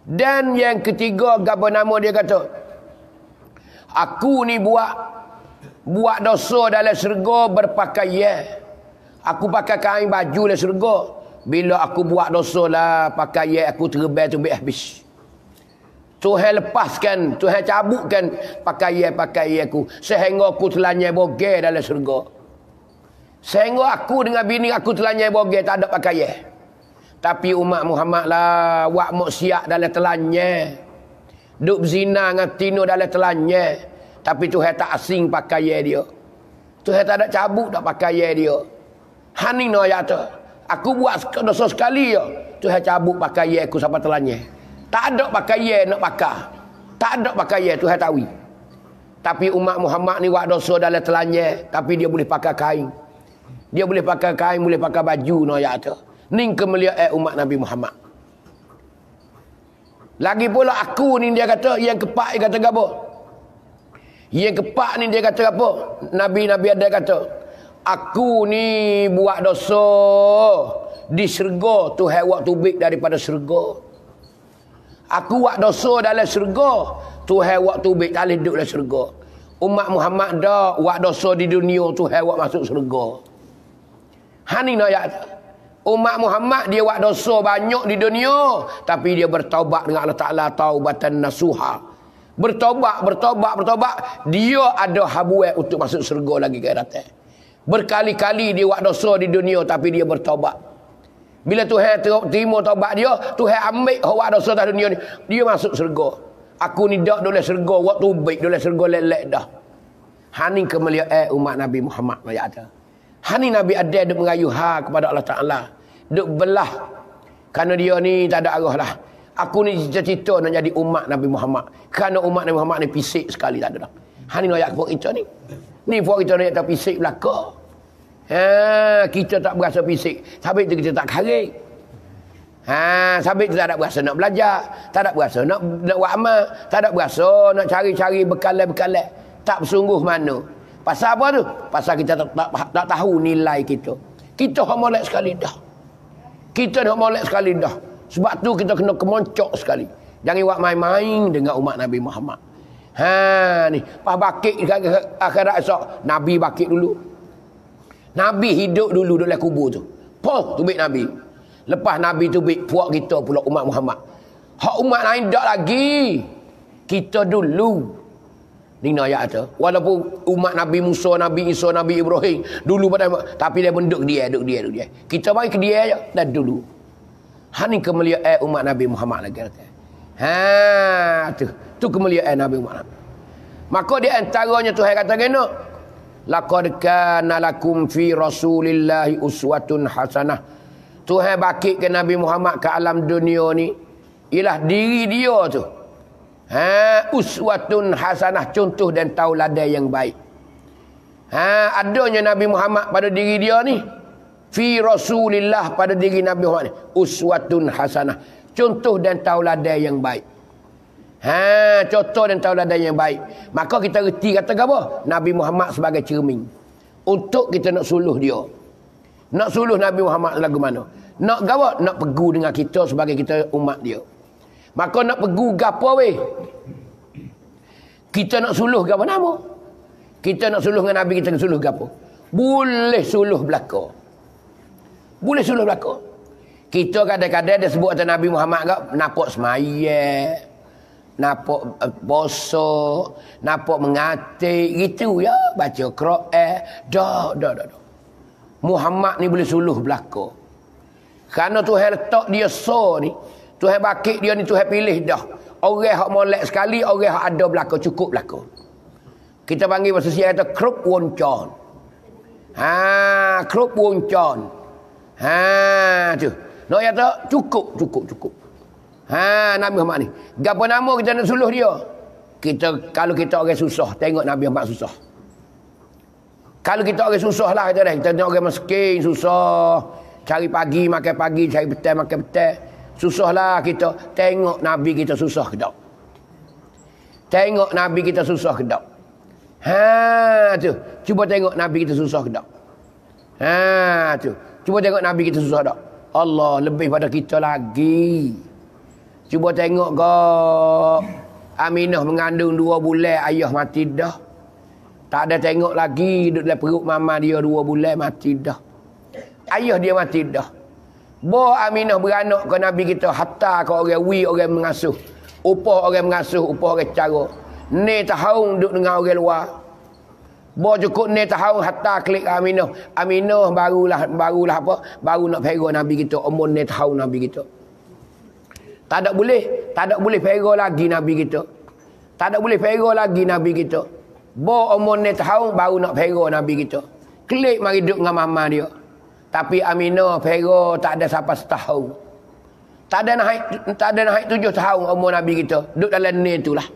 Dan yang ketiga gapo nama dia kata? Aku ni buat dosa dalam syurga berpakaian. Aku pakai kain baju dalam syurga. Bila aku buat dosa lah pakaian aku terbang habis. Tuhan lepaskan, Tuhan cabutkan pakaian aku sehingga aku telanyai bogel dalam syurga. Sehingga aku dengan bini aku telanyai bogel tak ada pakaian. Tapi umat Muhammad lah buat maksiat dalam telanyai. Duk berzina dengan tino dalam telanyai. Tapi Tuhan tak asing pakaian dia. Tuhan tak ada cabut dak pakaian dia. Hani no ayat tu. Aku buat dosa sekali ya. Tuhan cabut pakaian aku sampai telanyai. Tak ada pakaian nak pakai. Tak ada pakaian Tuhan tahu. Tapi umat Muhammad ni buat dosa dalam telanyai, tapi dia boleh pakai kain. Dia boleh pakai kain, boleh pakai baju no ayat tu. Ning kemuliaan umat Nabi Muhammad. Lagi pula aku ni dia kata yang keempat dia kata gapo? Yang keempat ni dia kata apa? Nabi-nabi ada kata, aku ni buat dosa di syurga, Tuhan waktu baik daripada syurga. Aku buat dosa dalam syurga, Tuhan waktu baik dalih duduk dalam syurga. Umat Muhammad dah buat dosa di dunia, Tuhan waktu masuk syurga. Hani nak ayat. Umat Muhammad dia buat dosa banyak di dunia, tapi dia bertaubat dengan Allah Taala taubatan nasuha. Bertaubat, dia ada habuat untuk masuk syurga lagi ke datang. Berkali-kali dia buat dosa di dunia, tapi dia bertaubat. Bila Tuhan terima taubat dia, Tuhan ambil buat dosa di dunia ni, dia masuk syurga. Aku ni dak dalam syurga, waktu baik dalam syurga lelek dah. Hani kemuliaan umat Nabi Muhammad ayat. Hani Nabi ada merayu kepada Allah Taala. Duk belah. Kerana dia ni tak ada arah lah. Aku ni cita-cita nak jadi umat Nabi Muhammad. Kerana umat Nabi Muhammad ni pisik sekali tak ada dah. Ni ayat puak kita ni. Ni puak kita ni tak pisik belaka. Kita tak berasa pisik. Sabit tu kita tak karik. Sabit tu tak ada berasa nak belajar. Tak ada berasa nak buat amal. Tak ada berasa nak cari-cari bekalan-bekalan. Tak bersungguh mana. Pasal apa tu? Pasal kita tak tahu nilai kita. Kita hak molek sekali dah. Kita nak molek sekali dah. Sebab tu kita kena kemoncok sekali. Jangan buat main-main dengan umat Nabi Muhammad. Ni. Pas bakit akhirat esok. Nabi bakit dulu. Nabi hidup dulu dalam kubur tu. Poh, tubik Nabi. Lepas Nabi tubik, puak kita pula umat Muhammad. Hak umat lain tak lagi. Kita dulu. Ni ayat tu. Walaupun umat Nabi Musa, Nabi Isa, Nabi Ibrahim. Dulu pada tapi dia benduk dia. Kita bagi ke dia je. Dan dulu. Ni kemuliaan umat Nabi Muhammad lagi. Tu kemuliaan Nabi Muhammad. Maka di antaranya Tuhan kata kena. Laqad kana lakum fi Rasulillahi uswatun hasanah. Tuhan bakit ke Nabi Muhammad ke alam dunia ni. Ialah diri dia tu. Uswatun hasanah, contoh dan tauladan yang baik. Adanya Nabi Muhammad pada diri dia ni. Fi Rasulillah, pada diri Nabi Muhammad ni. Uswatun hasanah, contoh dan tauladan yang baik. Contoh dan tauladan yang baik. Maka kita reti kata apa? Nabi Muhammad sebagai cermin. Untuk kita nak suluh dia. Nak suluh Nabi Muhammad lagu mana? Nak gawa? Nak pegu dengan kita sebagai kita umat dia. Maka nak pegu gapo weh? Kita nak suluh gapo nama? Kita nak suluh dengan Nabi, kita nak suluh gapo? Boleh suluh belaka. Boleh suluh belaka. Kita kadang-kadang dia sebut atas Nabi Muhammad ke nampak semaya, nampak puasa, nampak mengatik gitu ya, baca Quran. Dah. Muhammad ni boleh suluh belaka. Kerana Tuhan letak dia ni, Tuhan bakit dia ni, Tuhan pilih dah. Orang hak molek sekali, orang hak ada belaka, cukup belaka. Kita panggil bahasa Sia kata krup woncon. Krup woncon. Tu. Nak kata cukup. Nabi Muhammad ni. Gapo nama kita nak suluh dia? Kalau kita orang susah, tengok Nabi Muhammad susah. Kalau kita orang susah lah kita dah. Kita tengok orang miskin, susah. Cari pagi, makan pagi, cari petang, makan petang. Susahlah kita. Tengok Nabi kita susah ke tak? Tengok Nabi kita susah ke tak? Tu. Cuba tengok Nabi kita susah ke tak? Tu. Cuba tengok Nabi kita susah tak? Allah lebih pada kita lagi. Cuba tengok kau. Aminah mengandung 2 bulan, ayah mati dah. Tak ada tengok lagi, duduk dalam perut mama dia 2 bulan, mati dah. Ayah dia mati dah. Aminah beranak ke Nabi kita, hatta ke orang orang mengasuh. Upah orang mengasuh, upah orang cara. Ni tahun duduk dengan orang luar. Cukup ni tahun hatta klik Aminah. Aminah barulah apa? Baru nak pera Nabi kita, umur ni tahun Nabi kita. Tak ada boleh pera lagi Nabi kita. Tak ada boleh pera lagi Nabi kita. Umur ni tahun baru nak pera Nabi kita. Klik mari duduk dengan mama dia. Tapi Aminah pera tak ada sampai setahun. Tak ada naik 7 tahun umur Nabi kita. Duduk dalam ni itulah.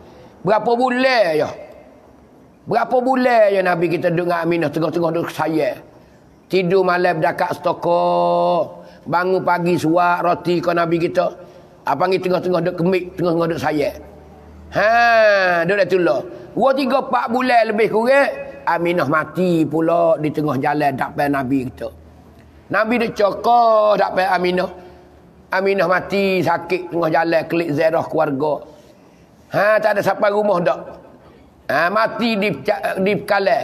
Berapa bulan je? Berapa bulan je Nabi kita duduk dengan Aminah, tengah-tengah duduk sayang. Tidur malam dekat stoko. Bangun pagi suap roti ke Nabi kita. Panggil tengah-tengah duduk kemik, tengah-tengah duduk sayang. Duduk dah tulah. 2-3-4 bulan lebih kurang, Aminah mati pula di tengah jalan depan Nabi kita. Nabi dia cokor depan Aminah. Aminah mati sakit tengah jalan kelik ziarah keluarga. Tak ada sampai rumah dak. Mati di pekalan.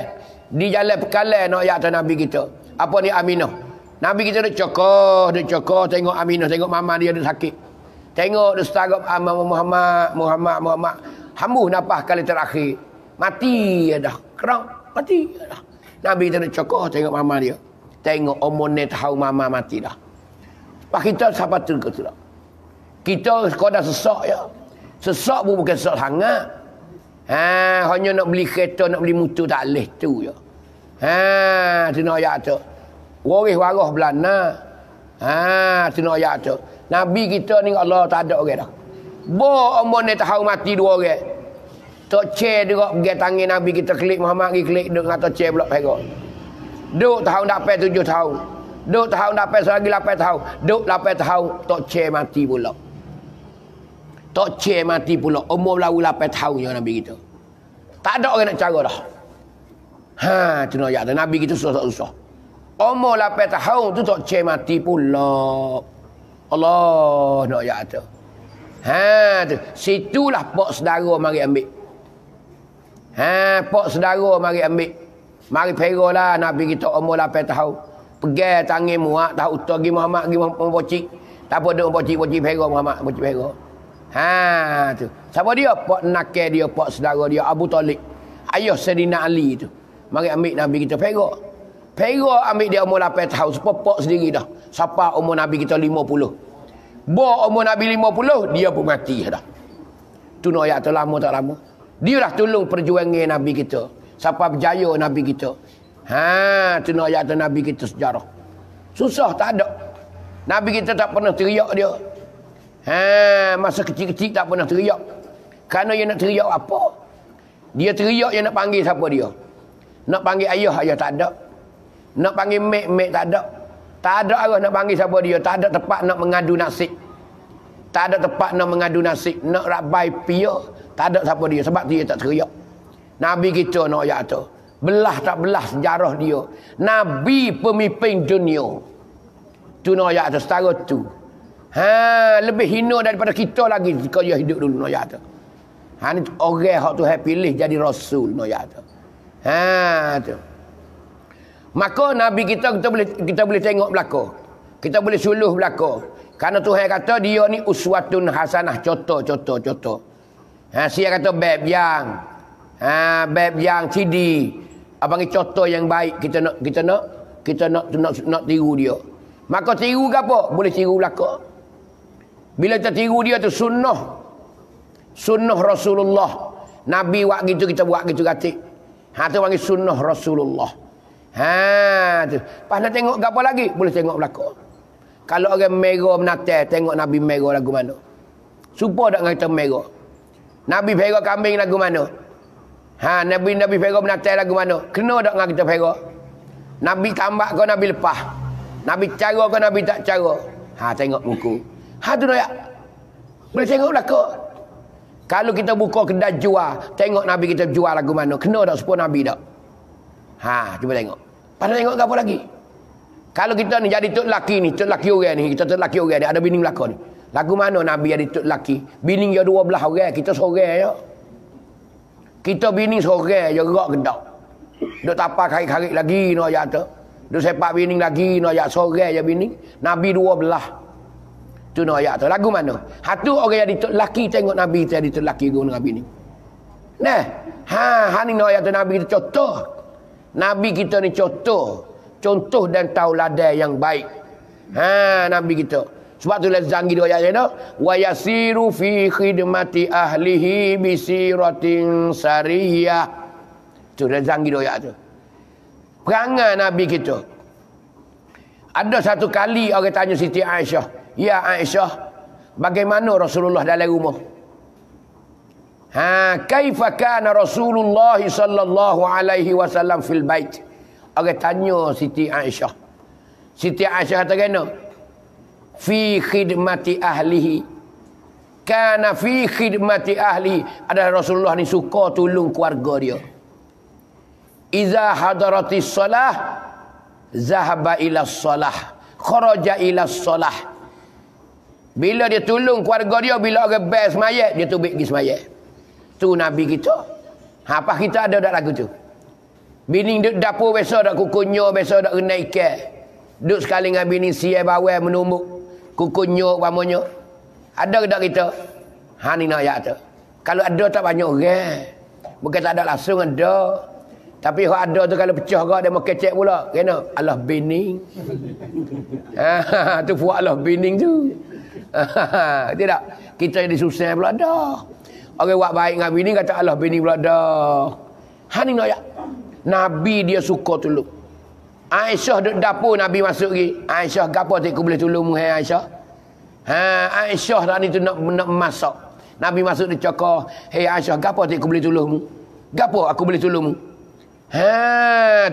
Di jalan pekalan nak ayat Nabi kita. Apa ni Aminah? Nabi kita dia cokor tengok Aminah, tengok mama dia sakit. Tengok dia setara Muhammad. Hambuh nafas kali terakhir. Mati dah. Kerang mati dah. Nabi kita dia cokor tengok mama dia. Tengok umur ni tahu mama mati dah. Pak kita siapa tu ke tu? Kita sekadar sesak ya. Sesak pun bukan sesak sangat. Hanya nak beli kereta, nak beli motor tak leh tu ya. Tu nak ayat tu. Waris warah belana. Tu nak ayat tu. Nabi kita ni Allah tak ada orang dah. Bo umur ni tahu mati dua orang. Tok Ce dia pergi tangan Nabi kita klik Muhammad pergi klik duk ngata Ce pula perak. Duk tahun dapat 7 tahun. Duk tahun dapat lagi 8 tahun. Duk 8 tahun Tok Ce mati pula. Tok Ce mati pula. Umur lalu 8 tahun je Nabi kita. Tak ada orang nak cara dah. Tu nak ayat tu. Nabi kita susah-susah. Umur 8 tahun tu Tok Ce mati pula. Allah nak ayat tu. Tu. Situlah pak saudara mari ambil. Pak saudara mari ambil. Mari pera lah Nabi kita umur 8 tahun. Pegang tangan muak tahu utah pergi Muhammad pergi membocik. Tak apa duk bocik-bocik pera Muhammad, bocik pera. Tu. Siapa dia? Pak nakal dia, pak saudara dia Abu Talib. Ayah Sayyidina Ali tu. Mari ambil Nabi kita pera. Pera ambil dia umur 8 tahun. Siapa pak sendiri dah. Siapa umur Nabi kita 50. Bo umur Nabi 50, dia pun mati dah. Tu nak ayat tu lama tak lama. Dia dah tolong perjuangan Nabi kita. Siapa berjaya Nabi kita. Tu nak ayat tu Nabi kita sejarah. Susah tak ada. Nabi kita tak pernah teriak dia. Masa kecil-kecil tak pernah teriak. Kerana dia nak teriak apa? Dia teriak dia nak panggil siapa dia. Nak panggil ayah, ayah tak ada. Nak panggil mek, mek tak ada. Tak ada arah nak panggil siapa dia. Tak ada tempat nak mengadu nasib. Tak ada tempat nak mengadu nasib. Nak rabai pia. Tak ada siapa dia. Sebab dia tak teriak. Nabi kita nak ayat tu. Belah tak belah sejarah dia. Nabi pemimpin dunia. Tu nak ayat tu. Setara tu. Lebih hina daripada kita lagi. Jika dia hidup dulu nak ayat tu. Ni orang yang Tuhan pilih jadi Rasul nak ayat tu. Tu. Maka Nabi kita boleh tengok belakang. Kita boleh suluh belakang. Karena Tuhan kata dia ni uswatun hasanah, contoh. Sia kata bab yang cidi. Abang ni contoh yang baik kita nak tiru dia. Maka tiru ke apa? Boleh tiru belakang. Bila kita tiru dia tu sunnah Rasulullah. Nabi buat gitu kita buat gitu katik. Tu panggil sunnah Rasulullah. Tu. Pas nak tengok apa lagi? Boleh tengok belakang. Kalau orang merah menatal, tengok Nabi merah lagu mana? Supa tak kata merah? Nabi merah kambing lagu mana? Nabi merah menatal lagu mana? Kena tak dengan kita merah? Nabi tambak kau, Nabi lepas. Nabi cara kau, Nabi tak cara. Tengok buku. Tu nak. Boleh tengok belakang. Kalau kita buka kedai jual, tengok Nabi kita jual lagu mana? Kena tak sepuluh Nabi tak? Cuba tengok. Pada tengok apa lagi? Kalau kita ni jadi tok laki ni, tok laki orang ni, kita tok laki orang ni, ada bini belakang ni. Lagu mana Nabi jadi tok laki? Bini dia 12 orang, kita seorang je. Kita bini seorang je gerak gedak. Duk tapak karik-karik lagi no ayat tu. Duk sepak bini lagi no ayat seorang je bini. Nabi 12. Tu no ayat tu. Lagu mana? Tu orang jadi tok laki tengok Nabi jadi tok laki guna bini. Nah, ni no ayat tu Nabi kita contoh. Nabi kita ni contoh dan tauladan yang baik. Nabi kita. Sebab tu lazangi dia ayat dia. Wa yasiru fi khidmati ahlihi bi siratin sariyah. Tu lazangi dia ayat tu. Perangai Nabi kita. Ada satu kali orang tanya Siti Aisyah, "Ya Aisyah, bagaimana Rasulullah dalam rumah?" Kaifa kana Rasulullah sallallahu alaihi wasallam fil bait? Orang tanya Siti Aisyah. Siti Aisyah kata kena fi khidmati ahlihi. Kana fi khidmati ahlihi. Ada Rasulullah ni suka tolong keluarga dia. Iza hadaratis salah zahaba ila salah, kharaja ila salah. Bila dia tolong keluarga dia, bila orang best semayat, dia tubik pergi semayat. Tu Nabi kita. Apa kita ada dak lagu tu? Bini duk dapur biasa dak kukunyo, biasa dak kena ikan. Duk sekali dengan bini siai bawai menumbuk kukunyo pamonya. Ada ke dak kita? Ni nak ayat tu. Kalau ada tak banyak orang. Bukan tak ada langsung ada. Tapi kalau ada tu kalau pecah gak dia mau kecek pula. Kena Allah bini. Tu buat Allah bini tu. Tidak. Kita jadi susah pula dah. Orang buat baik dengan bini kata Allah bini pula dah. Ni nak ayat. Nabi dia suka tolong. Aisyah duduk dapur Nabi masuk lagi. Aisyah gapo tak aku boleh tolong hai Aisyah? Aisyah tadi tu nak masak. Nabi masuk dia cakap, "Hei Aisyah, gapo tak aku boleh tolongmu? Gapo aku boleh tolongmu?"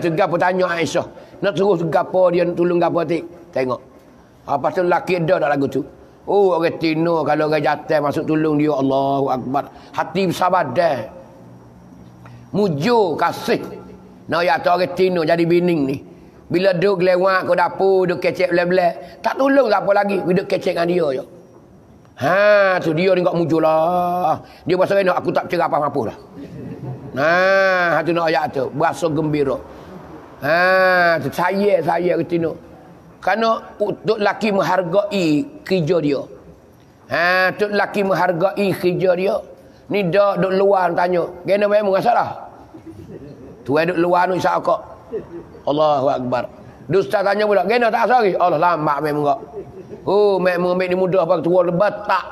Tu gapo tanya Aisyah. Nak suruh gapo dia nak tolong gapo tak? Tengok. Apa tu lelaki dah dak lagu tu. Oh, orang tino kalau orang jatuh masuk tolong dia, Allahu Akbar. Hati bersabar dah. Mujur kasih. Nak ya tu orang tino jadi bining ni. Bila duduk lewat ke dapur, duduk kecek belak-belak, tak tolong apa lagi, duduk kecek dengan dia je. Tu dia ni kok mujur lah. Dia pasal nak aku tak cerah apa-apa lah. Tu nak ayat tu, berasa gembira. Tu saya ketino. Kerana tok laki menghargai kerja dia. Tok laki menghargai kerja dia. Ni dak duk luar tanya, "Kena memang masalah?" Tu duk luar nu isyak kok. Allahu Akbar. Ustaz tanya pula, "Kena tak asal lagi?" Allah lambat memang kok. Memang ambil ni mudah apa tua lebat tak.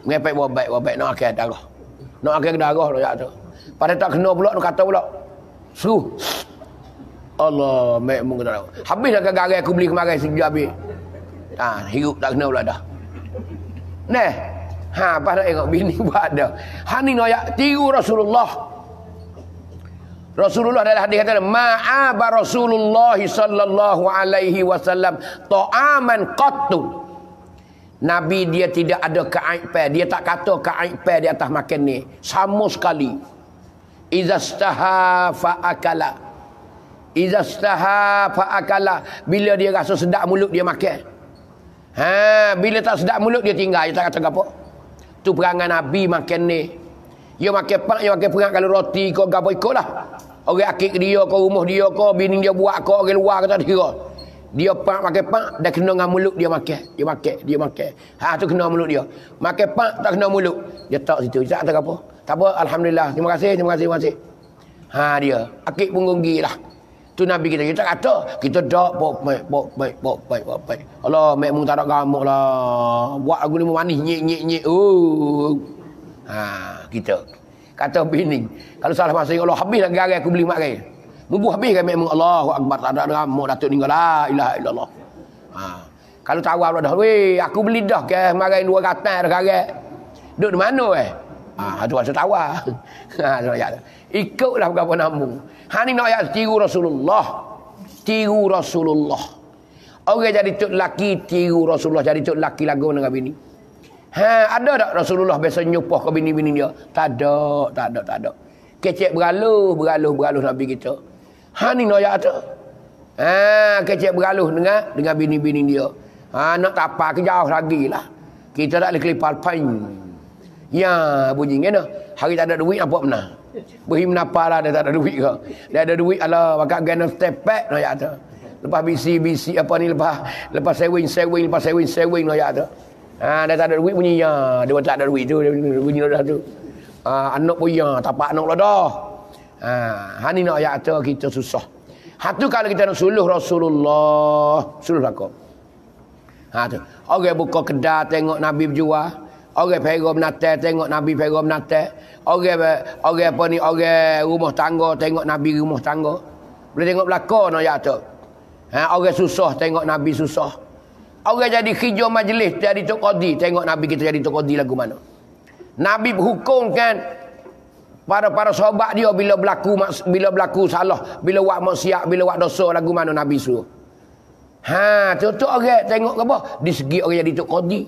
Ngepek wabak nak akhir darah. Nak akhir darah dah tu. Pada tak kena pula nak kata pula. Suruh. Allah, memang kata. Habis dah gagal aku beli kemarin sejak habis. Hidup tak kena pula dah. Neh. Apa nak tengok bini buat dah. Ni nak tiru Rasulullah. Rasulullah dalam hadis kata, "Ma'aba Rasulullah sallallahu alaihi wasallam ta'aman qattu." Nabi dia tidak ada keaiban, dia tak kata keaiban di atas makan ni sama sekali. Izastaha fa'akala. Izastaha fa'akala. Bila dia rasa sedap mulut dia makan. Bila tak sedap mulut dia tinggal, dia tak kata apa. Tu perangai Nabi makan ni. Dia makan pak, dia makan perang kalau roti kau gapo ikutlah. Orang akik dia ke rumah dia ke bini dia buat ke orang luar kata dia. Dia pak makan pak dah kena dengan mulut dia makan. Dia makan. Tu kena mulut dia. Makan pak tak kena mulut. Dia tak situ. Tak kata apa. Tak apa, alhamdulillah. Terima kasih. Dia. Akik punggung gilah. Tu Nabi kita kata kita dak baik. Allah memang tak ada gamuk lah. Buat aku ni manis nyik. Kita kata bini, kalau salah masa Allah habis dah garai aku beli mak gai. Mubuh habis kan memang Allahu Akbar tak ada gamuk datuk tinggal la ilaha illallah. Kalau tawar dah, weh aku beli dah ke marai 200 dah garai. Duduk di mana tu rasa tawar. Ikutlah berapa namu. Ni nak ayat tiru Rasulullah. Orang jadi tok laki tiru Rasulullah, jadi tok laki lagu dengan bini. Ada tak Rasulullah biasa nyupoh ke bini-bini dia? Tak ada. Kecek beraluh Nabi kita. Ni nak ayat tu. Kecek beraluh dengan bini-bini dia. Nak tapar ke jauh lagi lah. Kita tak boleh kelipar pain. Ya bunyi kena. Hari tak ada duit apa benar. Berhim napa lah dia tak ada duit ke. Dia ada duit ala pakai gana step back nak ya tu. Lepas bisi apa ni lepas sewing nak ya tu. Dia tak ada duit bunyi ya. Dia tak ada duit tu bunyi dah tu. Anak pun ya tapak anak lah dah. Ni nak ya tu kita susah. Tu kalau kita nak suluh Rasulullah, suluh lakon. Tu. Orang buka kedai tengok Nabi berjual. Orang pergi menatai tengok Nabi pergi menatai. Orang apa ni orang rumah tangga tengok Nabi rumah tangga. Boleh tengok belakang ayat tu. Orang susah tengok Nabi susah. Orang jadi kerja majlis jadi tok qadi tengok Nabi kita jadi tok qadi lagu mana. Nabi berhukumkan para sahabat dia bila berlaku salah, bila buat maksiat, bila buat dosa lagu mana Nabi suruh. Tu orang tengok apa? Di segi orang jadi tok qadi.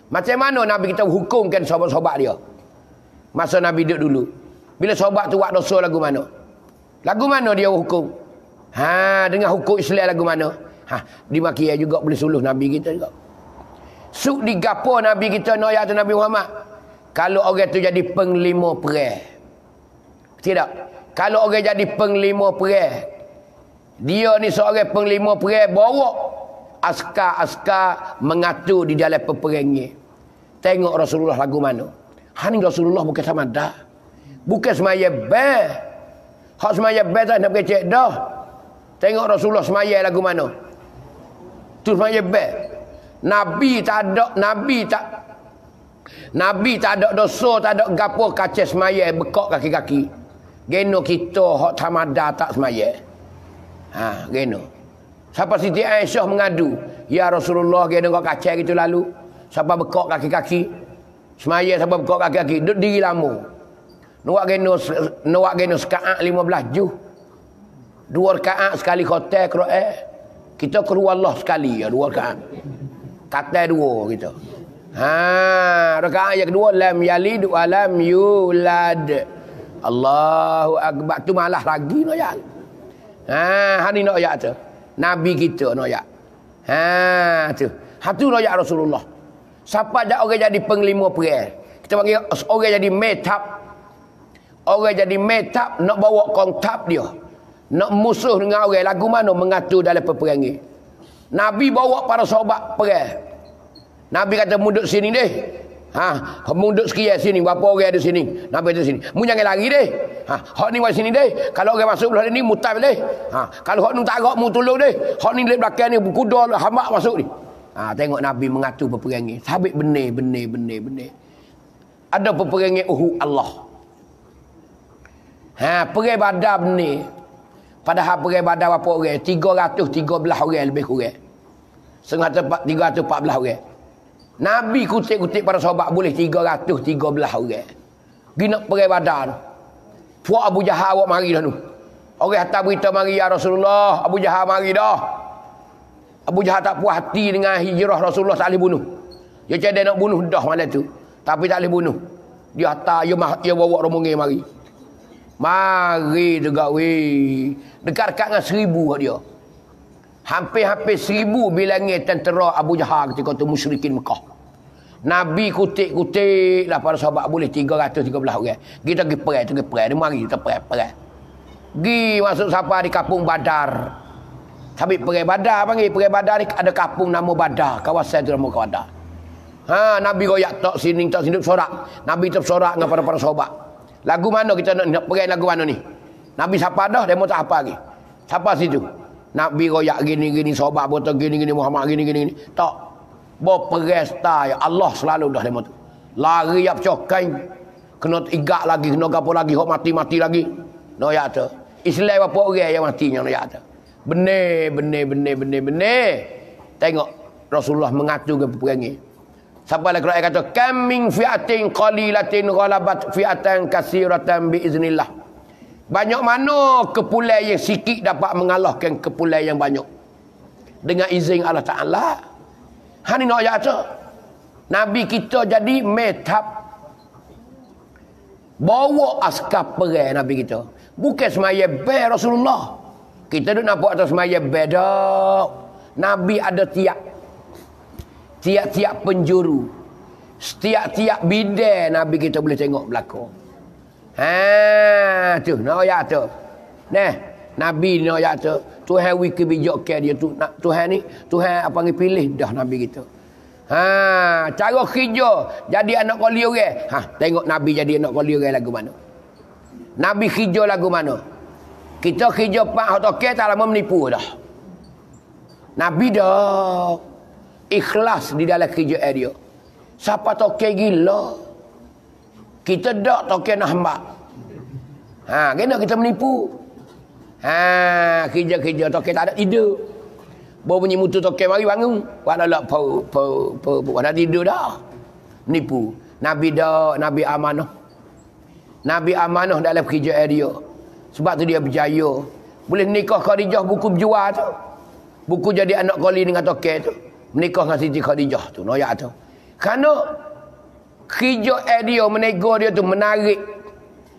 Macam mana Nabi kita hukumkan sahabat-sahabat dia? Masa Nabi duduk dulu. Bila sahabat tu buat dosa lagu mana? Lagu mana dia hukum? Dengan hukum Islam lagu mana? Dimaki juga boleh suluh Nabi kita juga. Suk digapo Nabi kita nak ayat Nabi Muhammad. Kalau orang tu jadi penglima perang. Tidak. Kalau orang jadi penglima perang. Dia ni seorang penglima perang bawa askar-askar mengatur di dalam peperangan. Tengok Rasulullah lagu mana. Ni Rasulullah bukan sama dah. Bukan semaya bel. Hak semaya bel tak nak kecek dah. Tengok Rasulullah semaya lagu mana. Tu semaya bel. Nabi tak ada dosa, tak ada gapo kaca semaya bekok kaki-kaki. Geno kita hak tamada tak semaya. Ha, geno. Siapa Siti Aisyah mengadu, ya Rasulullah geno kau kacau gitu lalu. Siapa bekok kaki-kaki. Semaya siapa bekok kaki-kaki, duduk diri lama. Nuak geno sekaat 15 juh. 2 rakaat sekali khotel Quran. Kita keluar Allah sekali ya 2 rakaat. Kata 2 kita. Ha, rakaat yang kedua lam yalid wa lam yulad. Allahu akbar, tu malah lagi no ya. Ha, hari no ya tu. Nabi kita no ya. Ha tu. Ha tu no ya Rasulullah. Siapa ada orang jadi penglima perang. Kita panggil orang jadi metap. Orang jadi metap nak bawa kontap dia. Nak musuh dengan orang lagu mana mengatur dalam peperangan. Nabi bawa para sahabat perang. Nabi kata munduk sini deh. Ha, munduk sekian sini, berapa orang ada sini? Nabi ada sini. Mu jangan lari deh. Ha, hak ni mari sini deh. Kalau orang masuk belah ni mutab deh. Ha, kalau hak ni tak agak mu tolong deh. Hak ni di belakang ni kuda hambak masuk ni. Ha, tengok Nabi mengatur peperangan. Sabit benih. Ada peperangan Uhud Allah. Ha, perang Badar benih. Padahal perang Badar berapa orang? 313 orang lebih kurang. 314 orang. Nabi kutip-kutip para sahabat boleh 313 orang. Gina perang Badar. Puak Abu Jahal awak mari dah tu. Orang hantar berita mari ya Rasulullah. Abu Jahal mari dah. Abu Jahal tak puas hati dengan hijrah Rasulullah, tak boleh bunuh. Dia cakap dia nak bunuh dah malam tu. Tapi tak boleh bunuh. Dia hantar, dia bawa rombongan mari. Mari juga weh. Dekat-dekat dengan 1000 dia. Hampir-hampir 1000 bilangan tentera Abu Jahal ketika tu musyrikin Mekah. Nabi kutip-kutip lah para sahabat boleh 313 orang. Kita pergi perang. Dia mari kita perang. Gi masuk siapa di kampung Badar. Habis perang Badar panggil. Perang Badar ni ada kampung nama Badar. Kawasan tu nama Badar. Ha, Nabi goyak tok sini bersorak. Nabi tersorak dengan para sahabat. Lagu mana kita nak perang lagu mana ni? Nabi siapa dah, demo tak apa lagi. Siapa situ? Nabi royak gini sahabat botol gini Muhammad gini. Tak. Berperesta ya Allah selalu dah demo tu. Lari ap cokai. Kena igak lagi, kena gapo lagi, hok mati lagi. No ya tu. Islam apa orang yang matinya no ya tu. Benar. Tengok Rasulullah mengatur ke peperangan. Siapa lagi Quran kata kam min fi'atin qalilatin ghalabat fi'atan katsiratan biiznillah. Banyak mana kepulai yang sikit dapat mengalahkan kepulai yang banyak. Dengan izin Allah Ta'ala. Hani nak ayat tu. Nabi kita jadi metap. Bawa askar perang Nabi kita. Bukan semaya ber Rasulullah. Kita duduk nampak atas semaya ber dak. Nabi ada tiap penjuru. Setiap bidang Nabi kita boleh tengok belakang. Ha tu nak ayat tu. Nah, Nabi ni ayat tu. Tuhan wiki bijakkan dia tu. Tuhan ni Tuhan apa panggil pilih dah Nabi kita. Ha, cara kerja jadi anak kali orang. Ha, tengok Nabi jadi anak kali orang lagu mana. Nabi kerja lagu mana. Kita kerja pak hot tak lama menipu dah. Nabi dah ikhlas di dalam kerja dia. Siapa toke gila? Kita dak toke nak hambak. Ha, kena kita menipu. Ha, kerja toke tak ada tidur. Bawa bunyi mutu toke mari bangun. Wala lak wala tidur dah. Menipu. Nabi dak, Nabi amanah. Nabi amanah dalam kerja dia. Sebab tu dia berjaya. Boleh nikah Khadijah buku berjual tu. Buku jadi anak kali dengan toke tu. Menikah dengan Siti Khadijah tu. Noyak tu. Kerana kerja dia menego dia tu menarik.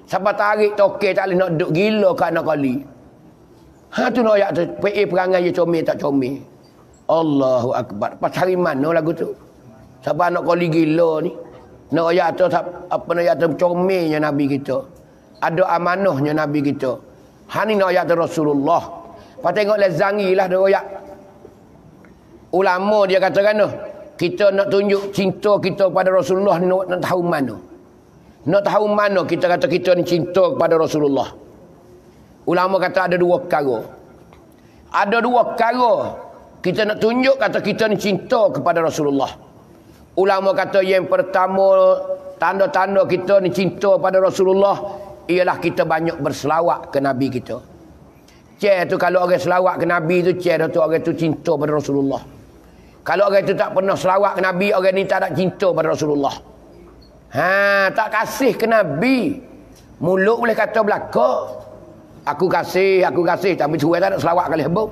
Siapa tarik toke tak boleh nak duduk gila kat anak kali. Ha tu noyak tu. PA perangai dia comel tak comel. Allahu Akbar. Pas hari mana lagu tu? Siapa anak kali gila ni? Noyak tu apa noyak tu comelnya Nabi kita. Ada amanahnya Nabi kita. Ha ni noyak tu Rasulullah. Pas tengok lezangi lah dia noyak. Ulama dia kata kan kita nak tunjuk cinta kita pada Rasulullah ni nak tahu mana. Nak tahu mana kita kata kita ni cinta kepada Rasulullah. Ulama kata ada 2 perkara. Ada 2 perkara kita nak tunjuk kata kita ni cinta kepada Rasulullah. Ulama kata yang pertama tanda-tanda kita ni cinta pada Rasulullah ialah kita banyak berselawat ke Nabi kita. Cer tu kalau orang selawat ke Nabi tu, cer tu orang tu cinta pada Rasulullah. Kalau orang tu tak pernah selawat ke Nabi, orang ni tak ada cinta pada Rasulullah. Tak kasih ke Nabi. Mulut boleh kata belaka. Aku kasih, tapi suai tak nak selawat kali habuk.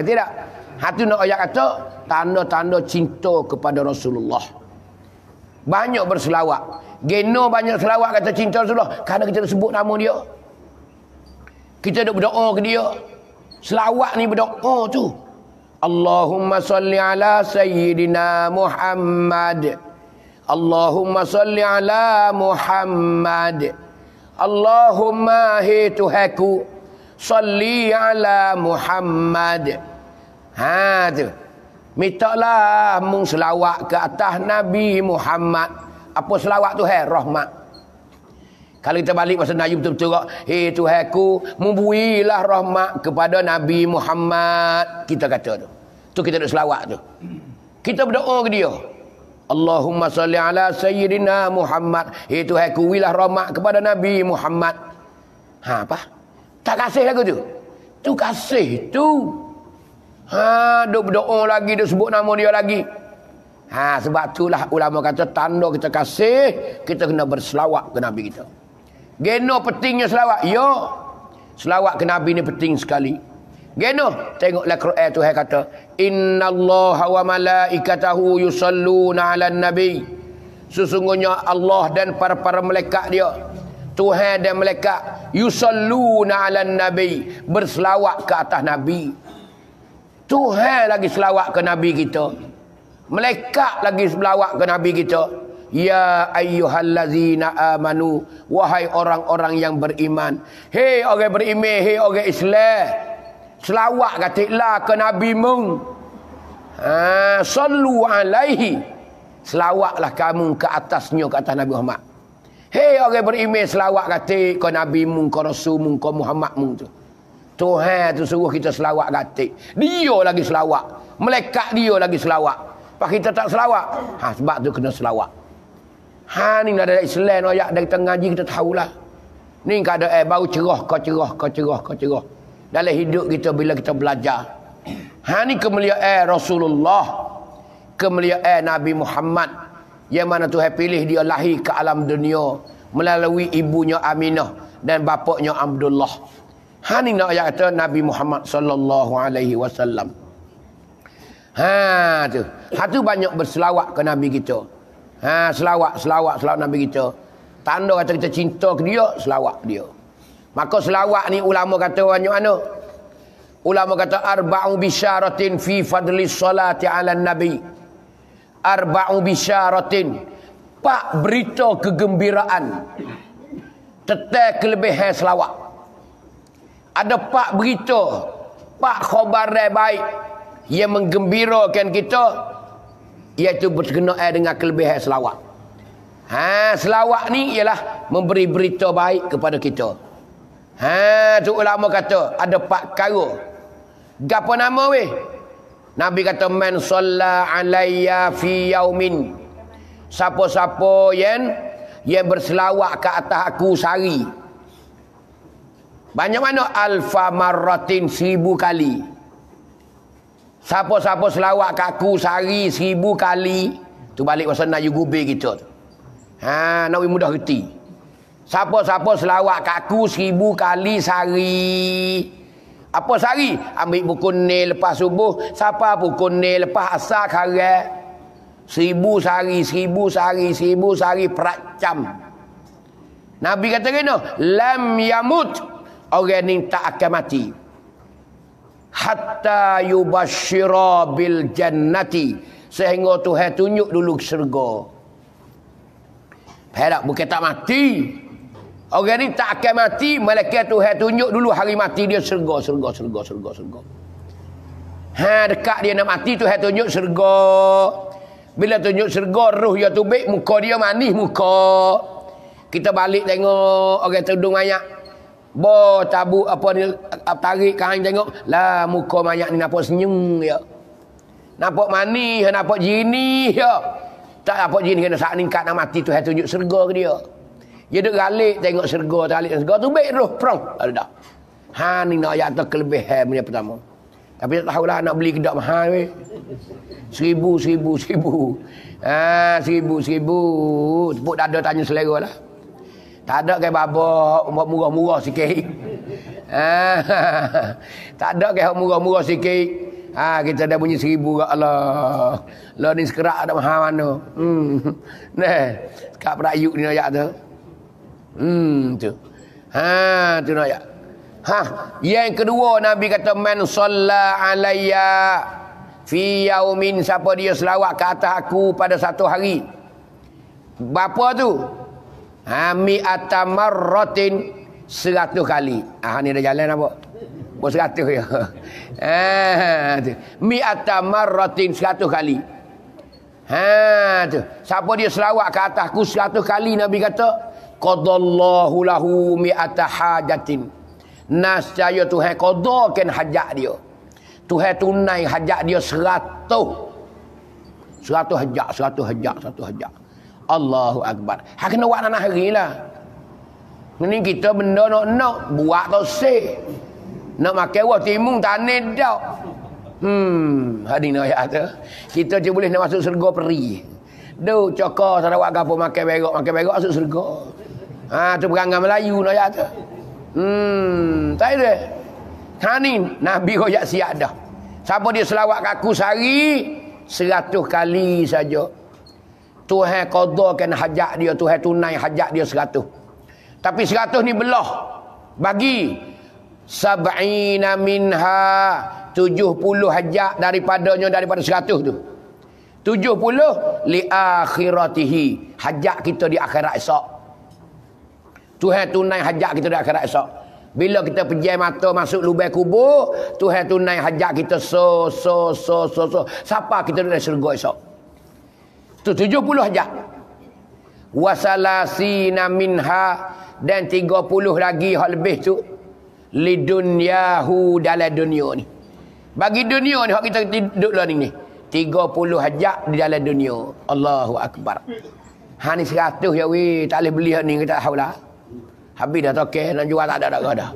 Tidak. Hatu nak ayat kata tanda-tanda cinta kepada Rasulullah. Banyak berselawat. Geno banyak selawat kata cinta Rasulullah kerana kita sebut nama dia. Kita duk berdoa ke dia. Selawat ni berdoa tu. Allahumma salli ala sayyidina Muhammad. Allahumma salli ala Muhammad. Allahumma hi Tuhanku salli ala Muhammad. Tu. Mintalah mung selawat ke atas Nabi Muhammad. Apa selawat tu rahmat. Kalau kita balik masa Nabi betul-betul kok, Tuhanku, membuilah rahmat kepada Nabi Muhammad. Kita kata tu. Tu kita nak selawat tu. Kita berdoa ke dia. Allahumma salli ala sayyidina Muhammad. Tuhanku, wilah rahmat kepada Nabi Muhammad. Apa? Tak kasih lagu tu. Tu kasih tu. Duk berdoa lagi, duk sebut nama dia lagi. Sebab itulah ulama kata tanda kita kasih, kita kena berselawat ke Nabi kita. Geno pentingnya selawat. Ya. Selawat ke Nabi ni penting sekali. Geno, tengoklah Quran Tuhan kata, innallaha wa malaikatahu yusalluna 'alan nabi. Sesungguhnya Allah dan para malaikat dia, Tuhan dan malaikat, yusalluna 'alan nabi, berselawat ke atas Nabi. Tuhan lagi selawat ke Nabi kita. Malaikat lagi selawat ke Nabi kita. Ya ayyuhallazina amanu, wahai orang-orang yang beriman. Hei orang beriman, hei orang Islam, selawat katiklah ke Nabi mung. Sallu alaihi, selawatlah kamu ke atasnya, ke atas Nabi Muhammad. Hei orang beriman, selawat katik ke Nabi mung, ke Rasul mung, ke Muhammad mung tu. Tuhan tu suruh kita selawat katik. Dia lagi selawat. Malaikat dia lagi selawat. Pak kita tak selawat. Sebab tu kena selawat. Ni ada Islam ayat dari kita ngaji kita tahulah. Ni keadaan baru cerah. Dalam hidup kita bila kita belajar. Ni kemuliaan Rasulullah. Kemuliaan Nabi Muhammad. Yang mana Tuhan pilih dia lahir ke alam dunia melalui ibunya Aminah dan bapaknya Abdullah. Ni nak ayat kata Nabi Muhammad sallallahu alaihi wasallam. Tu banyak berselawat ke Nabi kita. Selawat Nabi kita. Tanda kata kita cinta ke dia, selawat dia. Maka selawat ni ulama kata banyak mana? Ulama kata arba'u bisyaratin fi fadli salati ala nabi. Arba'u bisyaratin, 4 berita kegembiraan tentang kelebihan selawat. Ada 4 berita, 4 khabar baik yang menggembirakan kita, iaitu berkenaan dengan kelebihan selawat. Selawat ni ialah memberi berita baik kepada kita. Tu ulama kata ada 4 perkara. Gapo nama weh? Nabi kata man shalla alayya fi yaumin. Siapa-siapa yang berselawat ke atas aku sehari. Banyak mana? Alfa marratin, 1000 kali. Siapa-siapa selawat ke aku sehari 1000 kali. Tu balik pasal Nayu Gubir kita tu. Nak mudah reti. Siapa-siapa selawat ke aku 1000 kali sehari. Apa sehari? Ambil pukul ni lepas subuh. Siapa pukul ni lepas asar karang. 1000 sehari, 1000 sehari, 1000 sehari peracam. Nabi kata kena, lam yamut, orang ni tak akan mati hatta yubashshira bil jannati, sehingga Tuhan tunjuk dulu ke syurga. Faham? Bukan tak mati. Orang ni tak akan mati, malaikat Tuhan tunjuk dulu hari mati dia syurga. Dekat dia nak mati, Tuhan tunjuk syurga. Bila tunjuk syurga, roh dia tubik, muka dia manis muka. Kita balik tengok orang tudung mayat. Tabuk apa ni, tarik kain tengok. Lah muka mayat ni nampak senyum ya. Nampak manis, nampak jinih ya. Tak nampak jinih kena saat ni kat nak mati, Tuhan tunjuk syurga ke dia. Dia duk galik tengok syurga, talik syurga tu baik roh prong. Dah. Ha ni nak ayat tu kelebihan punya pertama. Tapi tak tahulah nak beli kedai mahal weh. 1,000. Seribu. Tepuk dada tanya selera lah. Tak ada ke baba murah-murah sikit. Tak ada ke murah-murah sikit. Kita dah bunyi 1,000 kat Allah. Lah ni sekerak ada mahal mana. Nah, kat perayuk ni ayat tu. Tu. Tu nak ayat. Yang kedua Nabi kata man shalla alayya fi yaumin, siapa dia selawat ke atas aku pada satu hari. Berapa tu? Mi'ata marratin, 100 kali. Ni dah jalan apa? Buat 100 ya. Mi'ata marratin, 100 kali. Tu. Siapa dia selawat ke atas aku 100 kali, Nabi kata qadallahu lahu mi'ata hajatin. Nascaya Tuhan qadakan hajat dia. Tuhan tunai hajat dia 100 hajat. Allahu Akbar. Hak kena buat anak hari lah. Ni kita benda nak buat tau sih. Nak makan wah timung tanah dak. Hari ni ayat tu. Kita je boleh nak masuk syurga peri. Duk cokor Sarawak gapo makan berak masuk syurga. Tu perangai Melayu nak ayat tu. Tak ada. Ni Nabi royak siap dah. Siapa dia selawat kat aku sehari 100 kali saja, Tuhan qadakan hajat dia, Tuhan tunai hajat dia 100. Tapi 100 ni belah bagi 70 minha, 70 hajat daripada 100 tu. 70 li akhiratihi, hajat kita di akhirat esok. Tuhan tunai hajat kita di akhirat esok. Bila kita pejam mata masuk lubang kubur, Tuhan tunai hajat kita so. Siapa kita dari syurga esok? Tu 70 hajat. Wasalasina minha, dan 30 lagi hak lebih tu lidunyahu, dalam dunia ni. Bagi dunia ni hak kita duduk lah ni. 30 hajat di dalam dunia. Allahu Akbar. Ni 100 ya weh, tak boleh beli hak ni, kita tak tahu lah. Habis dah tokeh, nak jual tak ada dah.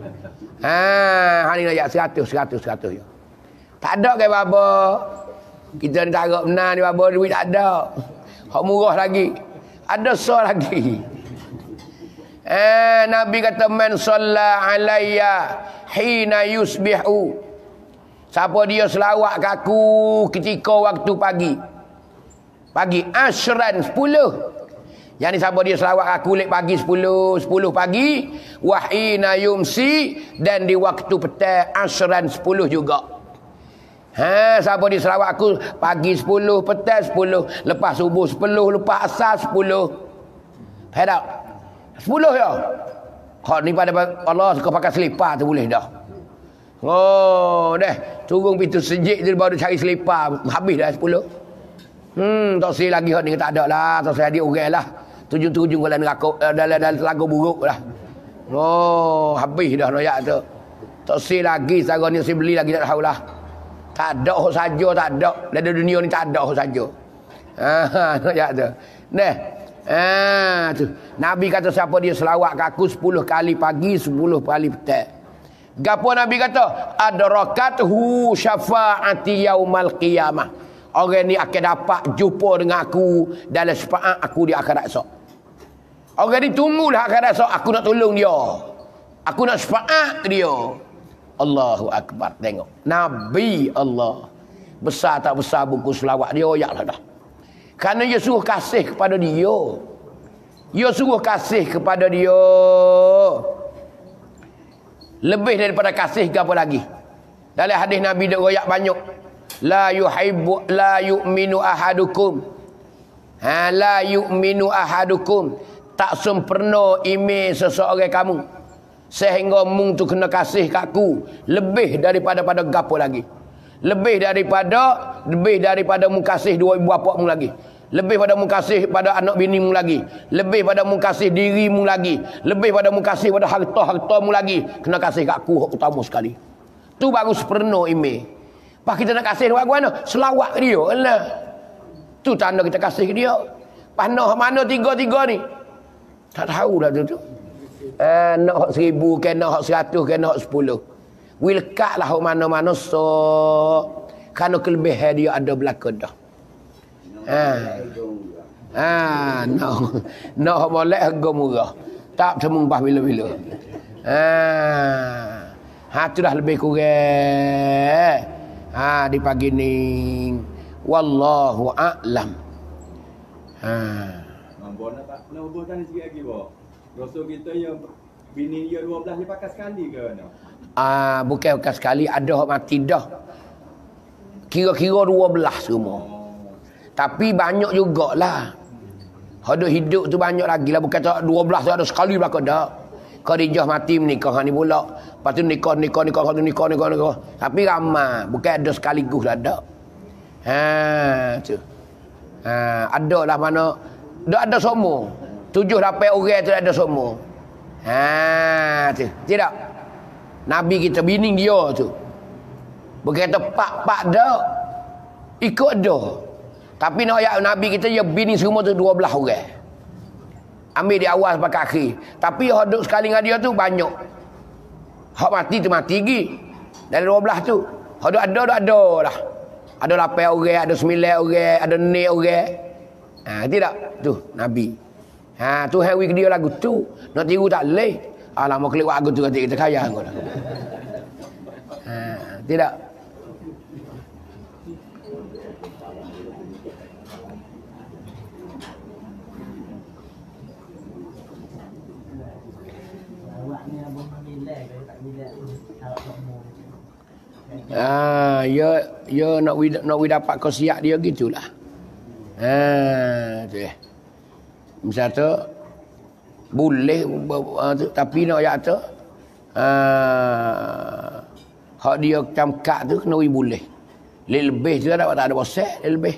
Ni nak 100 ya. Tak ada ke baba. Kita ni tak agak benar ni baba, duit tak ada. Hak murah lagi. Ada so lagi. Nabi kata man shalla alayya hina yusbihu. Siapa dia selawat ke aku ketika waktu pagi asyran 10. Yang ni siapa dia selawat aku lek pagi 10 pagi, wahina yumsi, dan di waktu petang asyran 10 juga. Siapa dia selawat aku pagi 10, petang 10, lepas subuh 10, lepas asar 10. Faham tak? 10 ya. Hak ni pada Allah suka pakai selipar tu boleh dah. Dah turun pintu sejik tu baru cari selipar, habis dah 10. Tak say lagi hak ni tak ada lah, tak say adik orang lah. Tujung-tujung dalam lagu buruk lah. Habis dah noyak tu. Tak say lagi sekarang ni saya beli lagi tak tahu lah. Tak ada hak saja, tak ada. Dalam dunia ni tak ada hak saja. Noyak tu. Tu. Nabi kata siapa dia selawat ke aku 10 kali pagi, 10 kali petang. Gapo Nabi kata? Adrakathu syafaati yaumal qiyamah. Orang ni akan dapat jumpa dengan aku dalam syafaat aku di akhirat esok. Orang ni tunggulah akhirat esok, aku nak tolong dia. Aku nak syafaat dia. Allahu Akbar. Tengok. Nabi Allah. Besar tak besar buku selawat dia, yaklah dah. Kerana dia suruh kasih kepada dia. Dia suruh kasih kepada dia. Lebih daripada kasih ke apa lagi? Dalam hadis Nabi dia royak banyak. La yu'minu ahadukum. La yu'minu ahadukum. Tak sempurna iman seseorang kamu. Sehingga mung tu kena kasih kat aku. Lebih daripada gapo lagi. Lebih daripada mu kasih dua ibu bapa mu lagi. Lebih pada mu kasih pada anak bini mu lagi. Lebih pada mu kasih dirimu lagi. Lebih pada mu kasih pada harta mu lagi. Kena kasih kat aku utama sekali. Tu baru sempurna iman. Pas kita nak kasih buat mana? Selawat ke dia lah. Tu tanda kita kasih ke dia. Pas nak mana tiga-tiga ni? Tak tahu dah tu. Nak hak 1000 ke nak hak 100 ke nak hak 10. Wilkat lah mana-mana so kerana kelebihan dia ada belakang dah. Nak hak molek harga murah. Tak temumbah bila-bila. Tu dah lebih kurang. Di pagi ni wallahu a'lam. Mambo nak tak nak ubahkan sikit lagi, Bok. Rasul kita yang bini dia 12 dia pakai sekali ke mana? Bukan pakai sekali, ada hak mati dah. Kira-kira 12 semua. Tapi banyak jugalah. Hak hidup tu banyak lagi lah. Bukan tak 12 tu ada sekali belakang dah. Khadijah mati menikah ni pula. Lepas tu nikah. Tapi ramai. Bukan ada sekaligus lah ada. Tu. Ada lah mana. Ada semua. 7-8 orang tu ada semua. Tu. Tidak. Nabi kita bini dia tu. Bukan kata pak dah. Ikut dah. Tapi nak ayat Nabi kita dia bini semua tu 12 orang. Ambil di awal sampai akhir. Tapi hak duduk sekali dengan dia tu banyak. Hak mati tu mati lagi. Dari 12 tu. Hak ada lah. Ada 8 orang, ada 9 orang, ada 6 orang. Tidak. Tu Nabi. Tu hewi ke dia lagu tu. Nak tiru tak boleh. Lama kelewat lagu tu kita kaya. Tidak. Ya nak dapat khasiat dia gitulah. Tu. Misal tu boleh tapi nak ayat tu hak dia camkat tu kena boleh. Lebih tu tak ada bosan, lebih.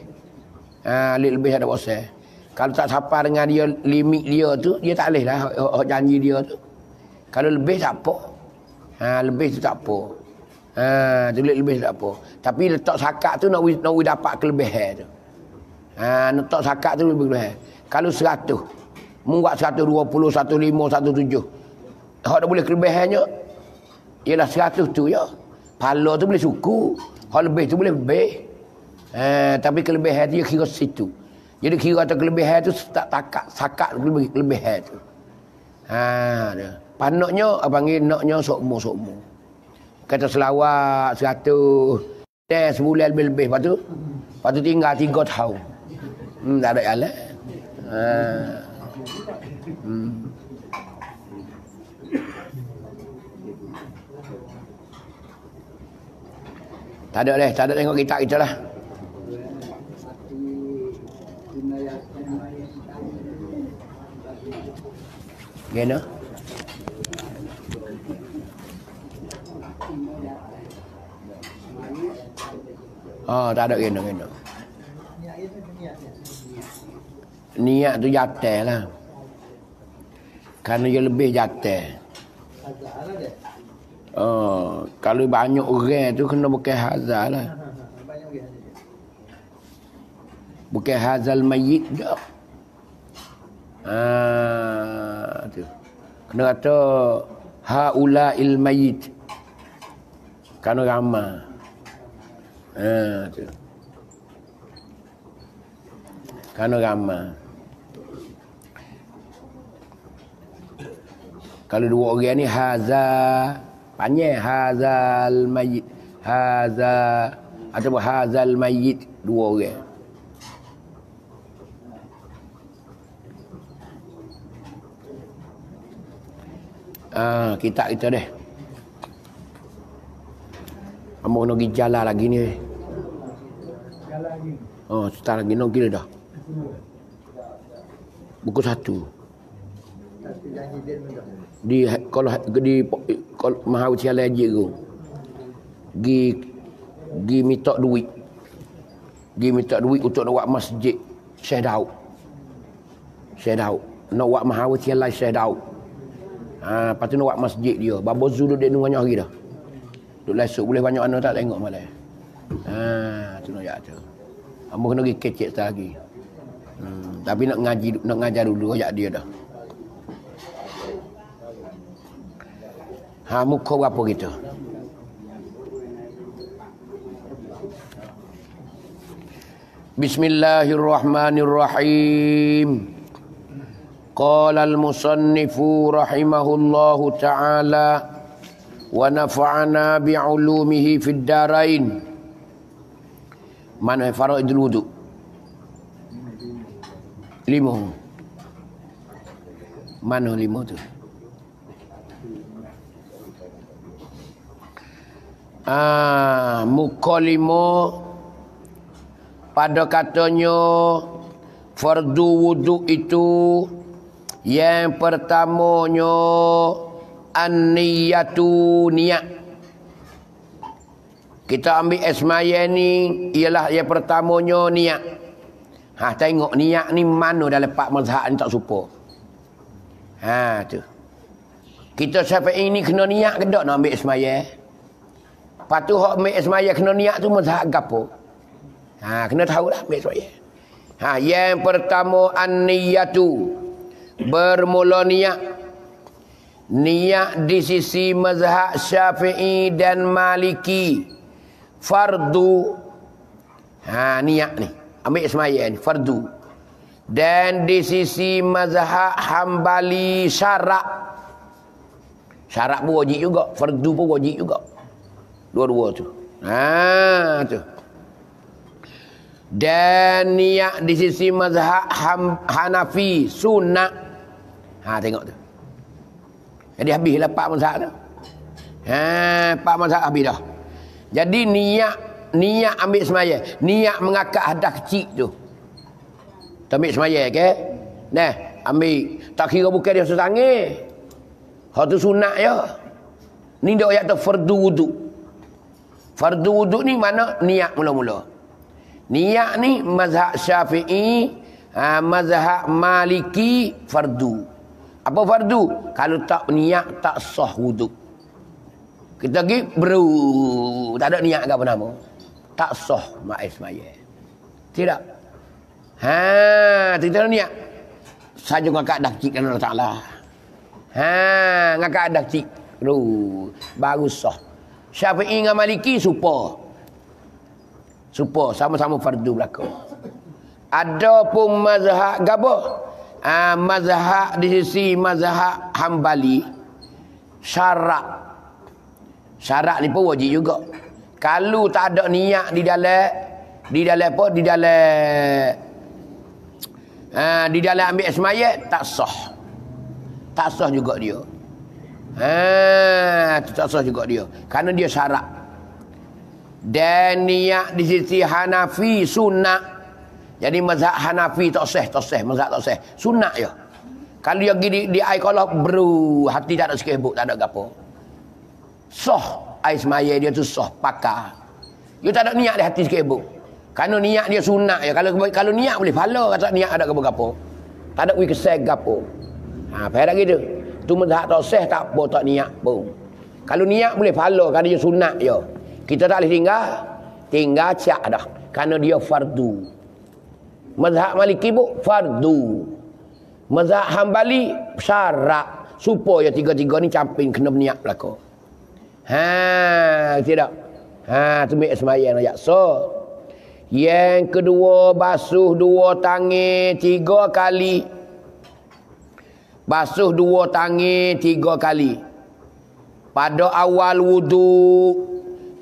Lebih ada bosan. Kalau tak sampai dengan dia limit dia tu, dia tak boleh lah hak janji dia tu. Kalau lebih tak apa. Lebih tu tak apa. Tu lebih tak apa. Tapi letak zakat tu nak dapat kelebihan tu. Letak zakat tu lebih kelebihan. Kalau 100, membuat 120, 105, 107. Hak dah boleh kelebihannya ialah 100 tu ya. Pala tu boleh suku. Hak lebih tu boleh lebih. Tapi kelebihan dia kira situ. Jadi kira atas kelebihan tu tak takat zakat kelebihan tu. Panaknya panggil naknya sokmo. Kata selawat 100 sebulan lebih-lebih. Lepas tu tinggal 3 tahun. Tak ada jalan. Tak ada tengok kitab kita lah. Gena? Tak ada gena. Niat tu jatuh lah. Kerana dia lebih jatuh. Kalau banyak orang tu kena bukan hazal lah. Bukan hazal mayit dah. Tu. Kena kata haula'il mayit. Kerana ramai. Tu. Kerana ramai. Kalau 2 orang ni haza panjang hazal mayit, haza ataupun hazal mayit 2 orang. Kitab kita deh. Ambo nak pergi jalan lagi ni. Jalan lagi. Sebentar lagi nak gila dah. Buku 1. Kalau Mahawisyala je tu. Gi minta duit. Untuk nak buat masjid Syekh Daud. Nak buat Mahawisyala Syekh Daud. Lepas tu nak buat masjid dia. Babo Zul dia nunggu hari dah. Duk lesuk boleh banyak anak tak tengok malah. Tu nak ajak tu. Ambo kena pergi kecek lagi. Tapi nak ngajar dulu ajak dia dah. Muka berapa kita? Bismillahirrahmanirrahim. Qala al-musannifu rahimahullahu ta'ala wa nafa'ana bi'ulumihi fid darain. Mana faraidul wudu? 5. Mana 5 tu? Muka 5 pada katanya fardu wudu itu yang pertamanya an-niyatu, niat. Kita ambil esmaya ni ialah yang pertamanya niat. Tengok niat ni mana dalam 4 mazhab ni tak serupa. Tu. Kita Syafi'i ni kena niat ke tak nak ambil esmaya? Lepas tu hak ambil esmaya kena niat tu mazhab gapo? Kena tahu lah ambil esmaya. Yang pertama an-niyatu, bermula niat. Niat di sisi mazhab Syafi'i dan Maliki fardu. Niat ni ambil semaya ni fardu. Dan di sisi mazhab Hambali syarak. Syarak pun wajib juga, fardu pun wajib juga. Dua-dua tu. Tu. Dan niat di sisi mazhab Hanafi sunnah. Tengok tu. Jadi habislah 4 mazhab tu. 4 mazhab habis dah. Jadi niat ambil semaya, niat mengangkat hadas kecil tu. Kita ambil semaya ke? Nah, ambil. Tak kira bukan dia setangih. Hak tu sunat je. Ni dia ayat tu fardu wudu. Fardu wudu ni mana niat mula-mula. Niat ni mazhab Syafi'i, mazhab Maliki fardu. Apa fardu? Kalau tak niat tak sah wudu. Kita pergi tak ada niat ke apa nama. Tak sah ma'is maya. Tidak. Tidak ada niat. Saja ngakak dah cik kan Allah Ta'ala. Ngakak dah cik. Baru sah. Syafi'i dengan Maliki supa. Sama-sama fardu belakang. Ada pun mazhab gabah. Mazhab di sisi mazhab Hambali syarak. Syarak ni pun wajib juga. Kalau tak ada niat di dalam apa? Di dalam ambil semaya tak sah. Tak sah juga dia. Tak sah juga dia. Kerana dia syarak. Dan niat di sisi Hanafi sunnah. Jadi mazhab Hanafi tak sah, mazhab tak sah. Sunat je. Kalau dia pergi di air kolok hati tak ada sekebuk, tak ada gapo. Sah air semaya dia tu sah pakar. Dia tak ada niat di hati sekebuk. Kerana niat dia sunat je. Kalau niat boleh pahala, kata niat ada gapo-gapo. Tak ada wi kesek gapo. Faham tak gitu? Tu mazhab tak sah tak apa tak niat pun. Kalau niat boleh pahala kerana dia sunat je. Kita tak boleh tinggal cak dah. Kerana dia fardu. Mazhab Maliki pun fardu. Mazhab Hambali syarak. Supaya tiga-tiga ni camping kena niat belaka. Tidak. Tu mek sembahyang ayat so. Yang kedua basuh 2 tangan 3 kali. Basuh 2 tangan 3 kali. Pada awal wudu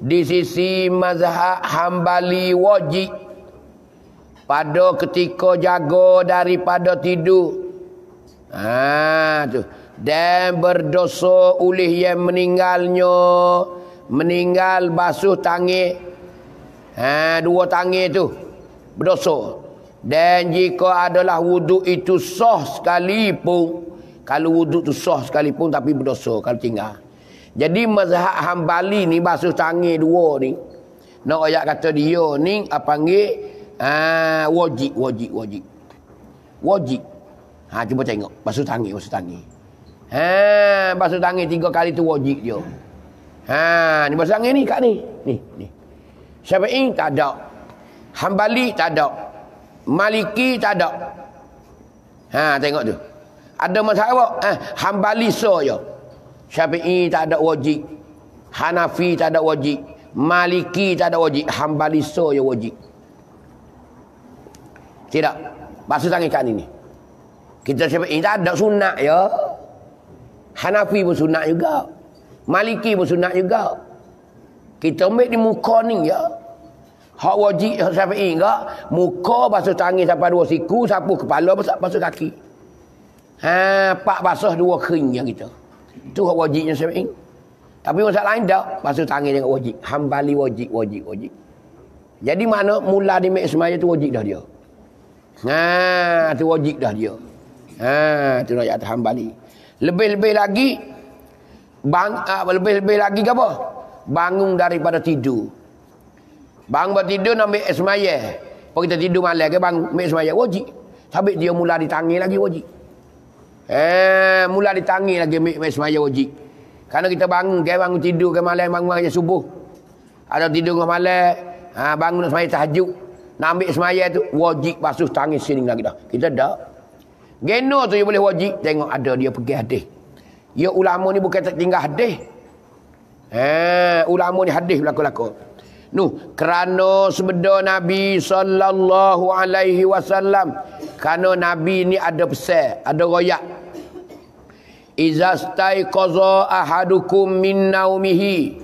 di sisi mazhab Hambali wajib. Pada ketika jaga daripada tidur. Tu. Dan berdosa oleh yang meninggal basuh tangan. 2 tangan tu berdosa. Dan jika adalah wuduk itu sah sekalipun, kalau wuduk tu sah sekalipun tapi berdosa kalau tinggal. Jadi mazhab Hambali ni basuh tangan 2 ni. Nak ayat kata dia ni apa panggil wajib. Cuba tengok basuh tangan. Basuh tangan 3 kali tu wajib dia. Ni basuh tangan ni kat ni. Ni. Syafi'i tak ada. Hambali tak ada. Maliki tak ada. Tengok tu. Ada mazhab apa? Hambali so je. Syafi'i tak ada wajib. Hanafi tak ada wajib. Maliki tak ada wajib. Hambali so yang wajib. Tidak. Basuh tangan kat ni. Kita Syafi'i tak ada sunat ya. Hanafi pun sunat juga. Maliki pun sunat juga. Kita ambil di muka ni ya. Hak wajib hak Syafi'i enggak. Muka basuh tangan sampai 2 siku, sapu kepala basuh kaki. Pak basuh 2 kering yang kita. Itu hak wajibnya Syafi'i. Tapi masalah lain tak. Basuh tangan dengan wajib. Hambali wajib. Jadi mana mula di mek semaya tu wajib dah dia. Tu wajib dah dia. Tu nak atas hambali. Lebih-lebih lagi lebih-lebih lagi ke apa? Bangun daripada tidur. Bangun tidur nak ambil semaya. Kalau kita tidur malam ke bangun ambil semaya wajib. Tapi dia mula ditangi lagi wajib. Mula ditangi lagi ambil semaya wajib. Karena kita bangun tidur ke malam bangun aja subuh. Ada tidur ke malam, bangun nak semaya tahajud. Nak ambil semaya tu wajib basuh tangan sini lagi dah. Kita dah. Geno tu dia boleh wajib tengok ada dia pergi hadis. Ya ulama ni bukan tak tinggal hadis. Ulama ni hadis belaka-belaka. Kerana sebeda Nabi sallallahu alaihi wasallam, kerana Nabi ni ada pesan, ada royak. Iza staiqaza ahadukum min naumihi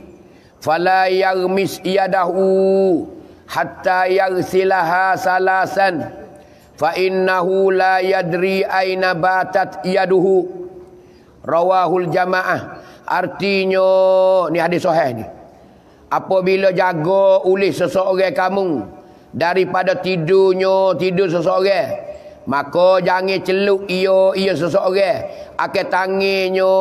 fala yaghmis yadahu hatta yaghsilaha salasan fa innahu la yadri aina batat yaduhu. Rawahul jamaah. Artinya ni hadis sahih ni. Apabila jaga oleh seseorang kamu daripada tidur seseorang, maka jangan celup ia seseorang akan tangannya.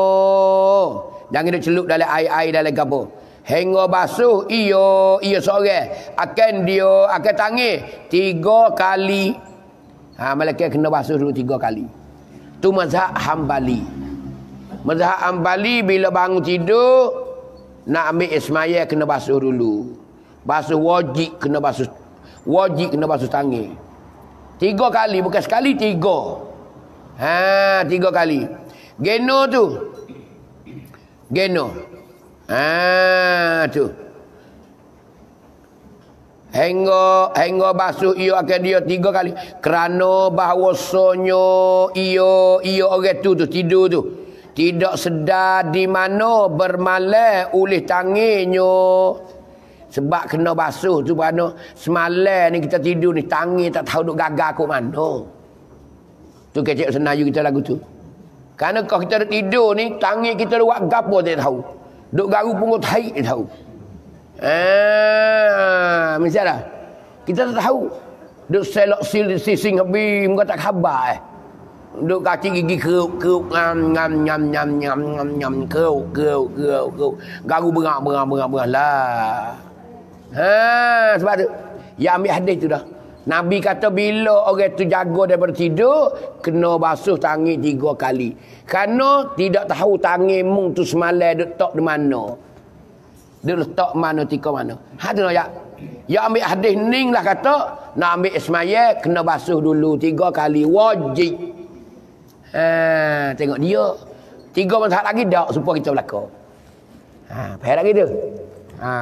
Jangan dia celup dalam air dalam gapo. Hingga basuh ia seorang akan tangan 3 kali. Malaikat kena basuh dulu 3 kali. Tu mazhab Hambali. Mazhab Hambali bila bangun tidur nak ambil ismaya kena basuh dulu. Basuh wajib kena basuh tangan. 3 kali bukan sekali 3. 3 kali. Geno tu. Tu. Hingga basuh ia akan dia 3 kali. Kerana bahawasanya ia orang tu tidur tu tidak sedar di mana bermalam oleh tangannya. Sebab kena basuh tu kerana semalam ni kita tidur ni tangan tak tahu duk gagal kat mana. Tu kecik Senayu kita lagu tu. Kerana kalau kita duk tidur ni tangan kita duk buat gapo tak tahu. Duk garu pungut tai tak tahu. Misalnya kita tak tahu. Duk selok sising habis muka tak khabar Duk kacik gigi keruk nyam keruk garu berang lah. Sebab tu ya ambil hadis tu dah. Nabi kata bila orang tu jaga daripada tidur kena basuh tangan 3 kali. Kerana tidak tahu tangan mung tu semalam duk tok di mana. Dia letak mana tika mana. Tu nak ya ambil hadis ning lah kata nak ambil ismaya kena basuh dulu 3 kali wajib. Tengok dia 3 mazhab lagi dak supaya kita belaka. Faham lagi tu.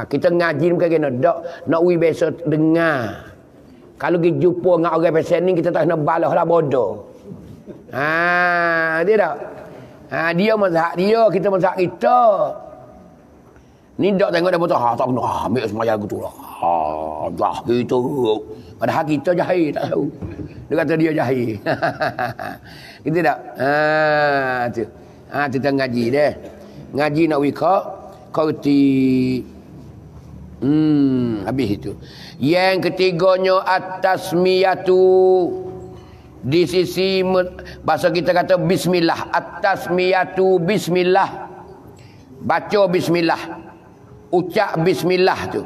Kita ngaji bukan kena dak nak wi biasa dengar. Kalau kita jumpa dengan orang pesan ni kita tak kena balas lah bodoh. Dia tak. Dia mazhab dia, kita mazhab kita. Ni dak tengok dia betul tak kena ambil semaya lagu tu lah. Dah gitu. Padahal kita jahil tak tahu. Dia kata dia jahil. Gitu tak? Tu. Kita ngaji deh. Ngaji nak wika kau habis itu. Yang ketiganya at-tasmiyatu. Di sisi bahasa kita kata bismillah. At-tasmiyatu bismillah. Baca bismillah. Ucap bismillah tu.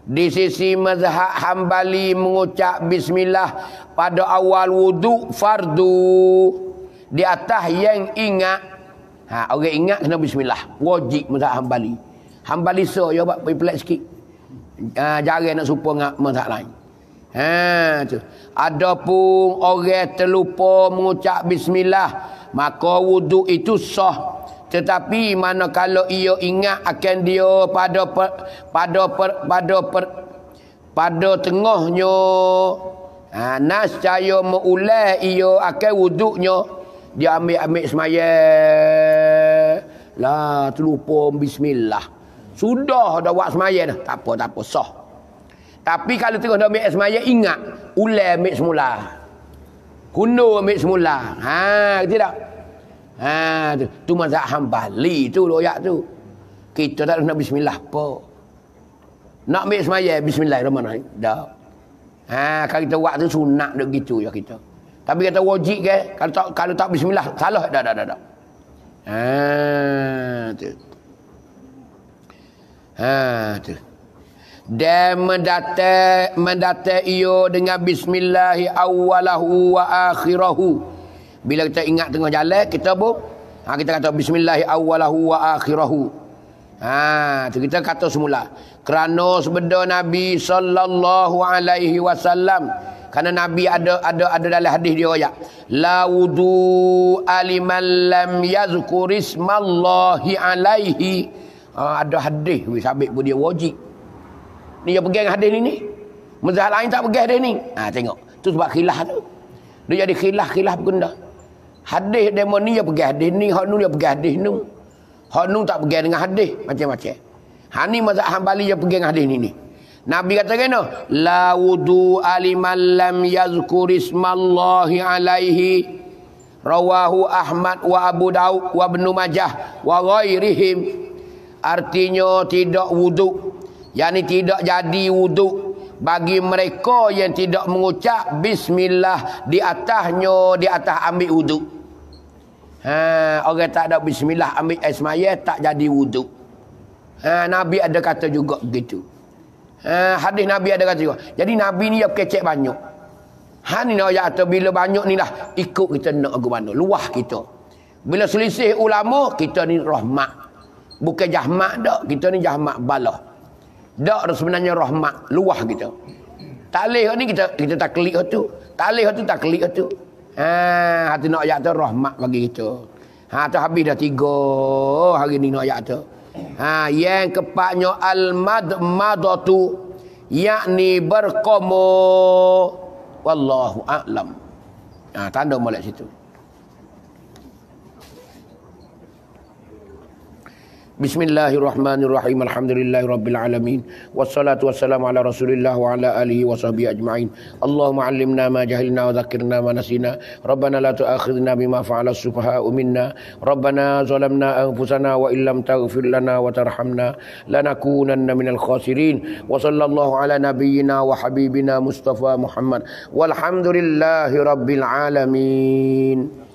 Di sisi mazhab Hambali mengucap bismillah pada awal wuduk fardu. Di atas yang ingat. Orang ingat kena bismillah. Wajib mazhab Hambali. Hambali so ya buat pelik sikit. Jarang nak serupa dengan mazhab lain. Tu. Adapun orang terlupa mengucap bismillah, maka wuduk itu sah Tetapi mana kalau ia ingat akan dia pada tengahnya, nas caya meulai ia akan wuduknya, dia ambil semaya lah, terlupa bismillah, sudah dah buat semaya dah, tak apa sah. Tapi kalau terus dah ambil semaya, ingat ulai ambil semula, kundur ambil semula, tidak. Tu mazhab Hambali tu royak tu. Kita tak nak bismillah apa. Nak ambil semaya bismillahirrahmanirrahim. Dah. Kalau kita buat tu sunat dak gitu ya kita. Tapi kata wajib ke, kalau tak bismillah salah dah. Tu. Tu. Dan mendata iyo dengan bismillahi awwalahu wa akhirahu. Bila kita ingat tengah jalan, kita kita kata bismillahi awwalahu wa akhirahu. Tu kita kata semula. Kerana sebenar Nabi sallallahu alaihi wasallam, kerana Nabi ada dalam hadis dia ayat, la wudu aliman lam yazkur ismallahi alaihi. Ada hadis sabit pun dia wajib. Ni dia pegang hadis ni. Mazhab lain tak pegang hadis ni. Tengok. Tu sebab khilaf tu. Dia jadi khilaf benda. Hadis demo ni dia pegang hadis ni, hak nu dia pegang hadis nu. Hak nu tak pegang dengan hadis, macam-macam. Ni mazhab Hambali dia pegang hadis ni. Nabi kata kena, la wudu aliman lam yazkur ismallahi alaihi. Rawahu Ahmad wa Abu Daud wa Ibnu Majah wa ghairihim. Artinya tidak wudu, yakni tidak jadi wudu bagi mereka yang tidak mengucap bismillah di atas ambil wudu. Orang tak ada bismillah ambil air semaya tak jadi wudu. Nabi ada kata juga begitu. Hadis Nabi ada kata juga. Jadi Nabi ni dia kecek banyak. Ni nak kata bila banyak ni lah ikut kita nak ke mana, luah kita. Bila selisih ulama, kita ni rahmat. Bukan jahmat dak, kita ni jahmat balah. Dak sebenarnya rahmat, luah kita. Talih ni kita taklid tu. Talih tu taklid tu. Hati nak ayat tu rahmat bagi kita. Tu habis dah 3 hari ni nak ayat tu. Yang keempatnya al-madmadatu, yakni berkomo. Wallahu a'lam. Tanda molek situ. Bismillahirrahmanirrahim. Alhamdulillahirabbil alamin. Wassalatu wassalamu ala Rasulillah wa ala alihi wa sahbihi ajma'in. Allahumma 'allimna ma jahilna wa dzakkirna ma nasina. Rabbana la tu'akhidhna bima fa'ala as-sufaha'u minna. Rabbana zalamna anfusana wa illam taghfir lana wa tarhamna lanakunanna minal khasirin. Wa sallallahu ala nabiyyina wa habibina Mustafa Muhammad. Walhamdulillahirabbil alamin.